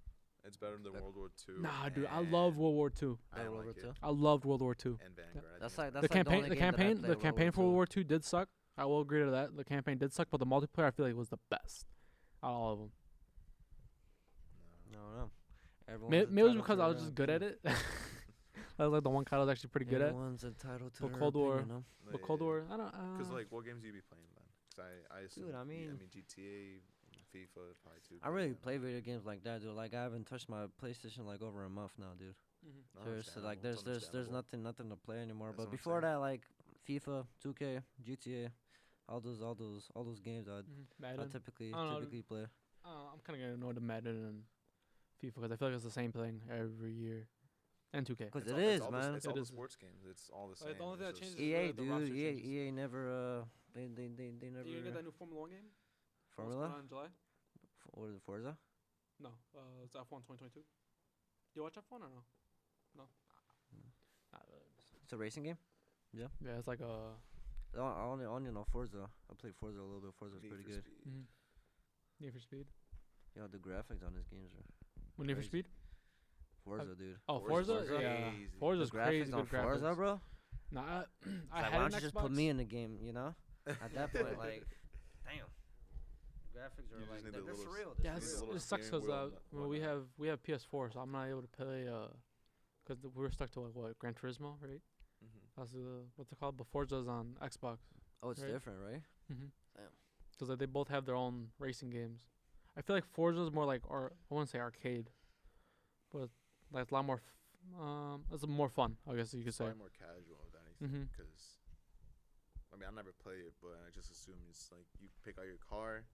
It's better than World War II. Nah, dude, I love World War II. I didn't World like War it. II. I loved World War II. And Vanguard. I That's think like it's that's better. like the only game that I The played, campaign for II. World War II did suck. I will agree to that. The campaign did suck, but the multiplayer I feel like was the best out of all of them. No. Maybe it was because I was just good at it. That was like the one COD I was actually pretty good at. Everyone's entitled to But their Cold War- opinion, no? But Cold War, I don't. Because like, what games do you be playing then? Because I assume. Dude, I I mean- mean GTA, FIFA, probably too. I really play video games like that, dude. Like I haven't touched my PlayStation like over a month now, dude. Seriously, like there's nothing to play anymore. That's But what I'm before saying. that, like FIFA, 2K, GTA, all those games I Madden. typically I don't know. play. I'm kind of getting annoyed with Madden and FIFA because I feel like it's the same thing every year. And 2K. Because it is, man. It's all It the is. sports games. It's all the Like, same. the only thing It's that just- changes- EA, the roster dude, changes. EA never they never Did you get that new Formula 1 game? Formula. In July? What is it, Forza? No, it's F1 2022. You watch F1 or no? No. Not really. It's a racing game. Yeah, it's like a. I only know Forza. I played Forza a little bit. Forza's Need pretty for good. Speed. Mm-hmm. Need for Speed. You know, the graphics on these games are What Need for Crazy. Speed? Forza, dude. Oh, Forza's Forza. Yeah, crazy. Forza's The crazy graphics on good graphics. Forza, bro. Nah, I Like, had why an don't you Xbox. just put me in the game? You know, at that point, like, damn, graphics are You just like need they're the little surreal. Yeah, They're Just it's, need a surreal. little it sucks steering because wheel and we whatnot. have PS4, so I'm not able to play because we were stuck to like what Gran Turismo, right? Mhm. That's what's it called? But Forza's on Xbox. Oh, it's right? different, right? Mm-hmm. Damn. Because like, they both have their own racing games. I feel like Forza's more like, or I wouldn't say arcade, but like it's a lot more. It's more fun, I guess you could It's say. probably more casual than anything. Mhm. Because I mean, I never play it, but I just assume it's like you pick out your car,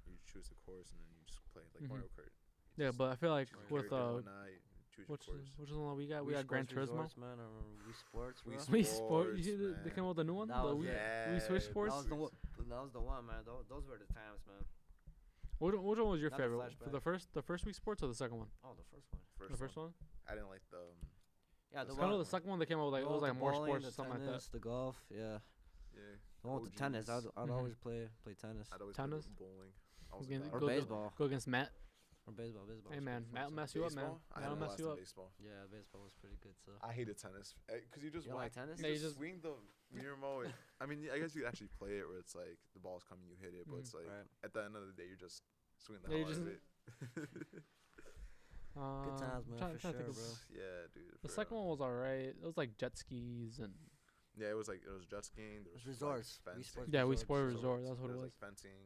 you choose the course, and then you just play like Mhm. Mario Kart. You Yeah, just but I feel like choose your with character and whatnot, you choose your which course. is the one we got? We Wii got Gran Sports Turismo. Resorts, man, or Wii Sports, Wii bro. Wii Sport. You Sports, see they came out with the new one. That The was Wii, it. Wii Switch Yeah, Sports. That was the one, man. Those were the times, man. Which one was your Not the favorite? For flashback. the first Wii Sports or the second one? Oh, the first one. First The first one. I didn't like the. Yeah, The the I know one. the second one they came out with like it was the like more bowling, sports the or something like that. tennis, the golf, yeah. Yeah. The one with the tennis. OGs. I'd Mhm. always play tennis. I'd always Tennis? play bowling. I was Against- a Or Go- baseball. Go against Matt. Or baseball. Baseball. Hey was man, pretty Matt fun, will too. mess you up, man. Baseball? I Matt will had a mess blast you in up. baseball. Yeah, baseball was pretty good. So. I hated tennis because you just You don't like whack- tennis? You Yeah, you just just- swing the remote. I mean, I guess you actually play it where it's like the ball's coming, you hit it, but Mhm. it's like Right. at the end of the day, you're just swinging the Yeah, you hell out of just- it. Good times, man, trying for to sure, think of- bro. Yeah, dude. The for second real. one was alright. It was like jet skis and Yeah, it was jet skiing. There It was was resorts. Like, Wii fencing. Sports yeah, we Resorts. sport Resorts. resort. That's what There it was was. like fencing,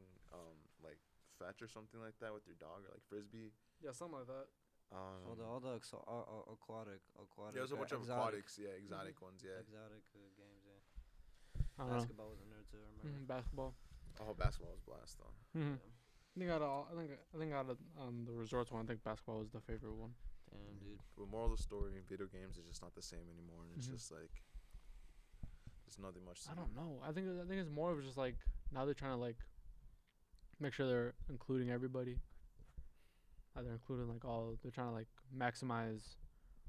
like fetch or something like that with your dog, or like frisbee. Yeah, something like that. All the aquatic. Yeah, there's a bunch of exotic, aquatics. Yeah, exotic ones. Yeah. exotic games. Yeah. I don't know. Basketball was in there too. I remember. Basketball. Oh, basketball was blast though. Mm-hmm. Yeah. I think out of the resorts one, I think basketball was the favorite one. Damn, dude. But moral of the story, video games is just not the same anymore, and it's Mhm. just like there's nothing much. I don't know. I think it's more of just like now they're trying to like make sure they're including everybody. They're including like all. They're trying to like maximize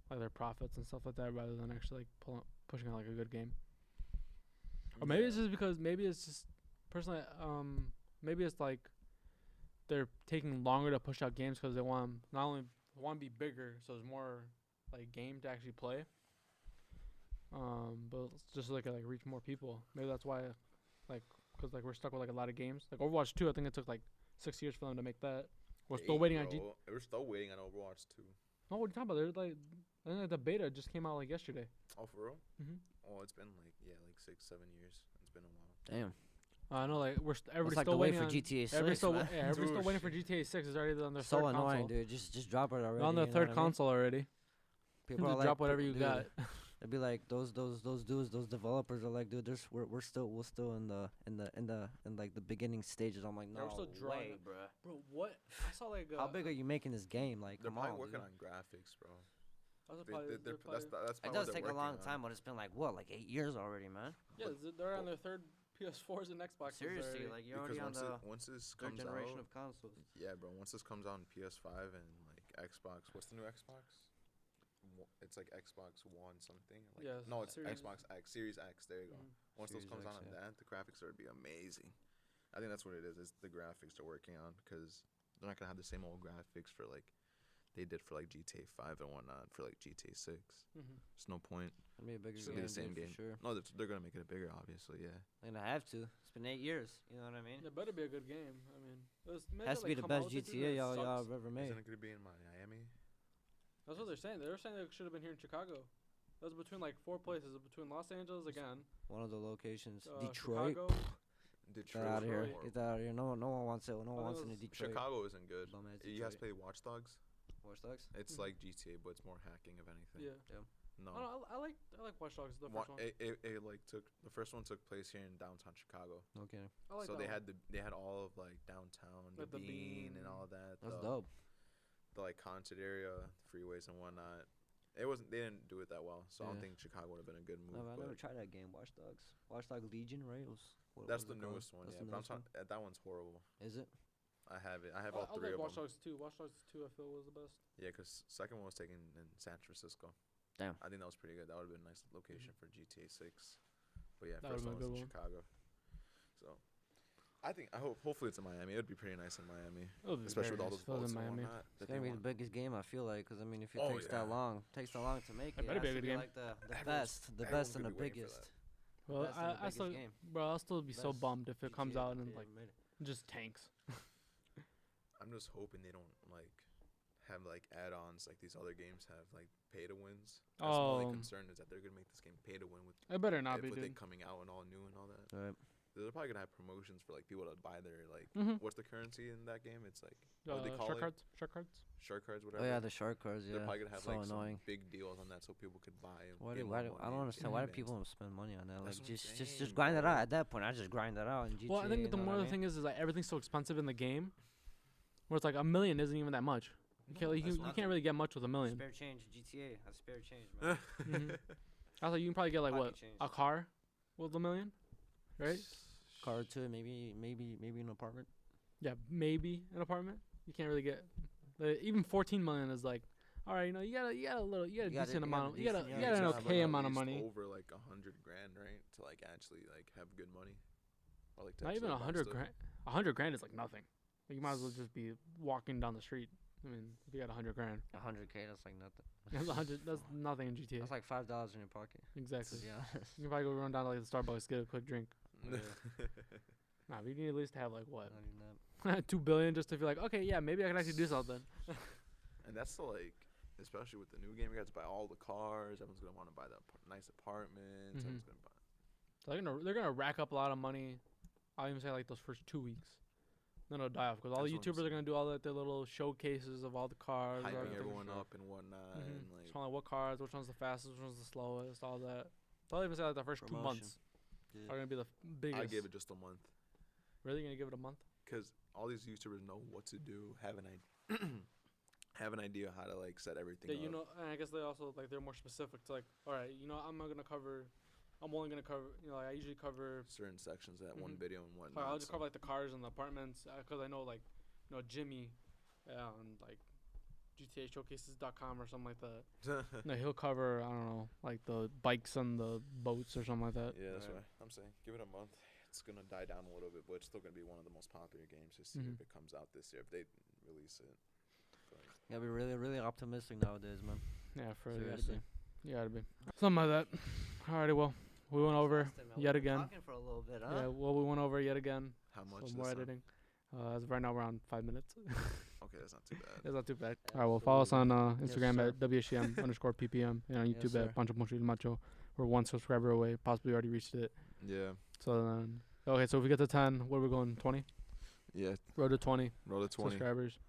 like their profits and stuff like that, rather than actually like pushing out like a good game. Or maybe it's just because personally maybe it's like they're taking longer to push out games because they want not only want to be bigger, so there's more like game to actually play. But it's just like reach more people. Maybe that's why, like, because like we're stuck with like a lot of games. Like Overwatch 2, I think it took like 6 years for them to make that. We're still waiting on. We're still waiting on Overwatch 2. No, what are you talking about? They're like, I think the beta just came out like yesterday. Oh, for real? Mhm. Oh, it's been like 6-7 years. It's been a while. Damn. I know, like everybody's It's like still the wait waiting for on GTA 6. everybody's still man. everybody's still Dude, waiting for GTA 6. It's already on their So third annoying, console. dude. Just drop it already. They're on their you know third what I mean? console already. People Just are like, drop whatever you dude, got. It'd be like those dudes, those developers are like, dude, we're still in like the beginning stages. I'm like, Yeah, we're no still drawing way, it. bro. Bro, what? I saw like. How big are you making this game? Like, They're come probably on, working dude. on graphics, bro. That's That's It probably does what take they're a long working time, on. but it's been like what, like 8 years already, man. Yeah, they're on their third PS4s and Xboxes. Seriously, like you're already on Because the once this third comes generation out, of consoles. yeah, bro. Once this comes out on PS5 and like Xbox, what's the new Xbox? It's like Xbox One something. Like, Yeah, no, it's Series- Xbox X, Series X. There you go. Mhm. Once Series those comes X, out on yeah. that, the graphics are gonna be amazing. I think that's what it is. It's the graphics they're working on because they're not gonna have the same old graphics for like they did for like GTA 5 and whatnot for like GTA 6. Mm-hmm. There's no point. It'll be a bigger It's game, gonna be the same dude, game. for sure. No, they're gonna make it bigger, obviously. Yeah. They're gonna have to. It's been 8 years. You know what I mean? It better be a good game. I mean, Has to be the best GTA y'all have ever made. Isn't it gonna be in Miami? That's what they're saying. They're saying they should have been here in Chicago. That was between like 4 places. Between Los Angeles again, One of the locations, Detroit. Chicago. Get Detroit. that out of here. Horrible. Get that out of here. No one wants it. No one I wants it think in Detroit. Chicago isn't good. Bum-ass You guys Detroit. play Watch Dogs? Watch Dogs? It's Mhm. like GTA, but it's more hacking of anything. Yeah. No. I like Watch Dogs. The Wa- first one. it like took the first one took place here in downtown Chicago. Okay. I like So that they had all of like downtown, Like the the bean Bean. and all that. That's the, dope. The like concert area, freeways and whatnot. It wasn't. They didn't do it that well, so I don't Yeah. think Chicago would have been a good move. No, I but never tried that game, Watch Dogs. Watch Dogs Legion, right? What that's was the it called? newest one. That's Yeah, the but I'm newest one? talking. That one's horrible. Is it? I have it. I have all I three like of Watch them. Dogs 2. Watch Dogs 2 I feel was the best. Yeah, because second one was taken in San Francisco. Damn. I think that was pretty good. That would have been a nice location for GTA 6. But yeah, That first would've one been was a in good Chicago. So I hope hopefully it's in Miami. It would be pretty nice in Miami, It'll be especially with very all nice those if it was votes in and Miami. whatnot. It's that gonna they be the want. biggest game, I feel like, because I mean, if it Oh, takes that yeah. long to make It it, better be a has to good game. like the Everyone's- best, the everyone's best and gonna the be waiting for biggest. Well, Best and the I biggest still, game. bro, I'll still be so Best bummed if it comes GTA out and they like ever made. just tanks. I'm just hoping they don't like have like add-ons like these other games have, like pay to wins. That's my only concern is that they're gonna make this game pay to win with It better not be, with dude. it coming out and all new and all that. Right. They're probably gonna have promotions for like people to buy their like Mhm. what's the currency in that game? It's like what do they call Shark it? cards. Shark cards. Shark cards, Oh whatever. yeah, the shark cards. They're Yeah. probably gonna have So like annoying. some big deals on that so people could buy. And Why get do, more why do, I money don't and understand get why do advanced. people spend money on that? That's Like what I'm just saying, grind it bro. out. At that point, I just grind it out in GTA. Well, I think you the know more what I the mean? thing is like everything's so expensive in the game, where it's like $1 million isn't even that much. You can't, like, that's you nothing. can't really get much with $1 million. Spare change, GTA. That's spare change, man. Mhm. I was like, you can probably get like Pocket what change. a car with $1 million, right? Car or two, maybe an apartment. Yeah, maybe an apartment. You can't really get even 14 million is like, all right, you got a decent amount. You got decent, you yeah, got an should have, okay like, at amount of least money. Over like $100,000, right? To like actually like have good money. Or like to Not even actually buy 100 stuff. grand. 100 grand is like nothing. Like, you might as well just be walking down the street. I mean, if you got 100 grand, 100K, that's like nothing. that's 100. That's nothing in GTA. That's like $5 in your pocket. Exactly. To be honest. You can probably go run down to like the Starbucks, get a quick drink. Yeah. Nah, but you need at least to have like what, Not even that. 2 billion just to feel like, okay, yeah, maybe I can actually do something. And that's the, like, especially with the new game, you got to buy all the cars. Everyone's gonna want to buy the nice apartments. Mhm. Everyone's gonna buy. So they're gonna rack up a lot of money. I'll even say like those first 2 weeks. Then it'll die off because all the That's what I'm YouTubers are gonna do all their little showcases of all the cars. Hyping everything. everyone up and whatnot. Mhm. And like, Showing like what cars, which one's the fastest, which one's the slowest, all that. So I'll even say like the first 2 Promotion. months are gonna be the biggest. I gave it just a month. Really gonna give it a month? Because all these YouTubers know what to do, have an have an idea how to like set everything Yeah, up. you know, and I guess they also like they're more specific to like, all right, I'm not gonna cover. I'm only gonna cover. Like I usually cover. certain sections of that one Mhm. video and Like, whatnot. I'll just so- cover like the cars and the apartments because I know like, Jimmy, on like GTAshowcases.com or something like that. No, he'll cover I don't know like the bikes and the boats or something like that. Yeah, that's Right. right. I'm saying give it a month. It's gonna die down a little bit, but it's still gonna be one of the most popular games to see Mhm. if it comes out this year. If they release it. But You gotta be really, really optimistic nowadays, man. Yeah, for you gotta Seriously. be. You gotta be. Something like that. Alrighty, well, we went over yet again. Talking for a little bit, huh? Yeah, well, we went over yet again. how much? So this more time? editing. As of right now, we're on 5 minutes. Okay, that's not too bad. That's not too bad. All right, well, follow us on Instagram sir. at WHM_PPM and on Yes, YouTube sir. at Pancho Mucho y Macho. We're 1 subscriber away. Possibly already reached it. Yeah. So then, okay, so if we get to 10, what are we going? 20? Yeah. Road to 20 Roll to 20. subscribers.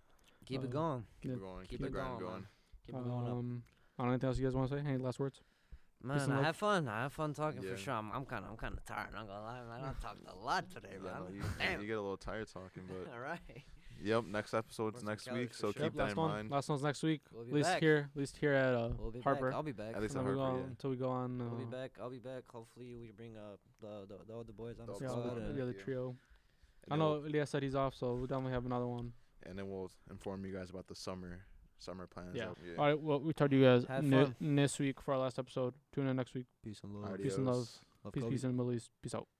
Keep it Uh, going. Keep Yeah. it going. Keep Keep it the grind going, going. man. Keep it going up. I don't know anything else you guys want to say? Any last words? Man, and I love. have fun. I have fun talking Yeah. for sure. I'm kind of tired. I'm not gonna lie, man. I talked a lot today, Yeah, man. no, Damn. you get a little tired talking, but All right. yep, next episode's Burn some next calories week, for so sure. keep Yep, that last in one. mind. Last one's next week. We'll be At least back. here at We'll be Harper. back. I'll be back. At least And at then we Harper, go yeah. until we go on. We'll be back. I'll be back. Hopefully, we bring up the other boys on the The Yeah, other squad. squad, and- the other yeah. trio. And I then know Elias said he's off, so we'll definitely have another one. and then we'll inform you guys about the summer plans. Yeah. Yeah. All right. Well, we talked to you guys Have fun. this week for our last episode. Tune in next week. Peace and love. Peace and love. Adios. Love Peace, Kobe. peace in the Middle East. Peace out.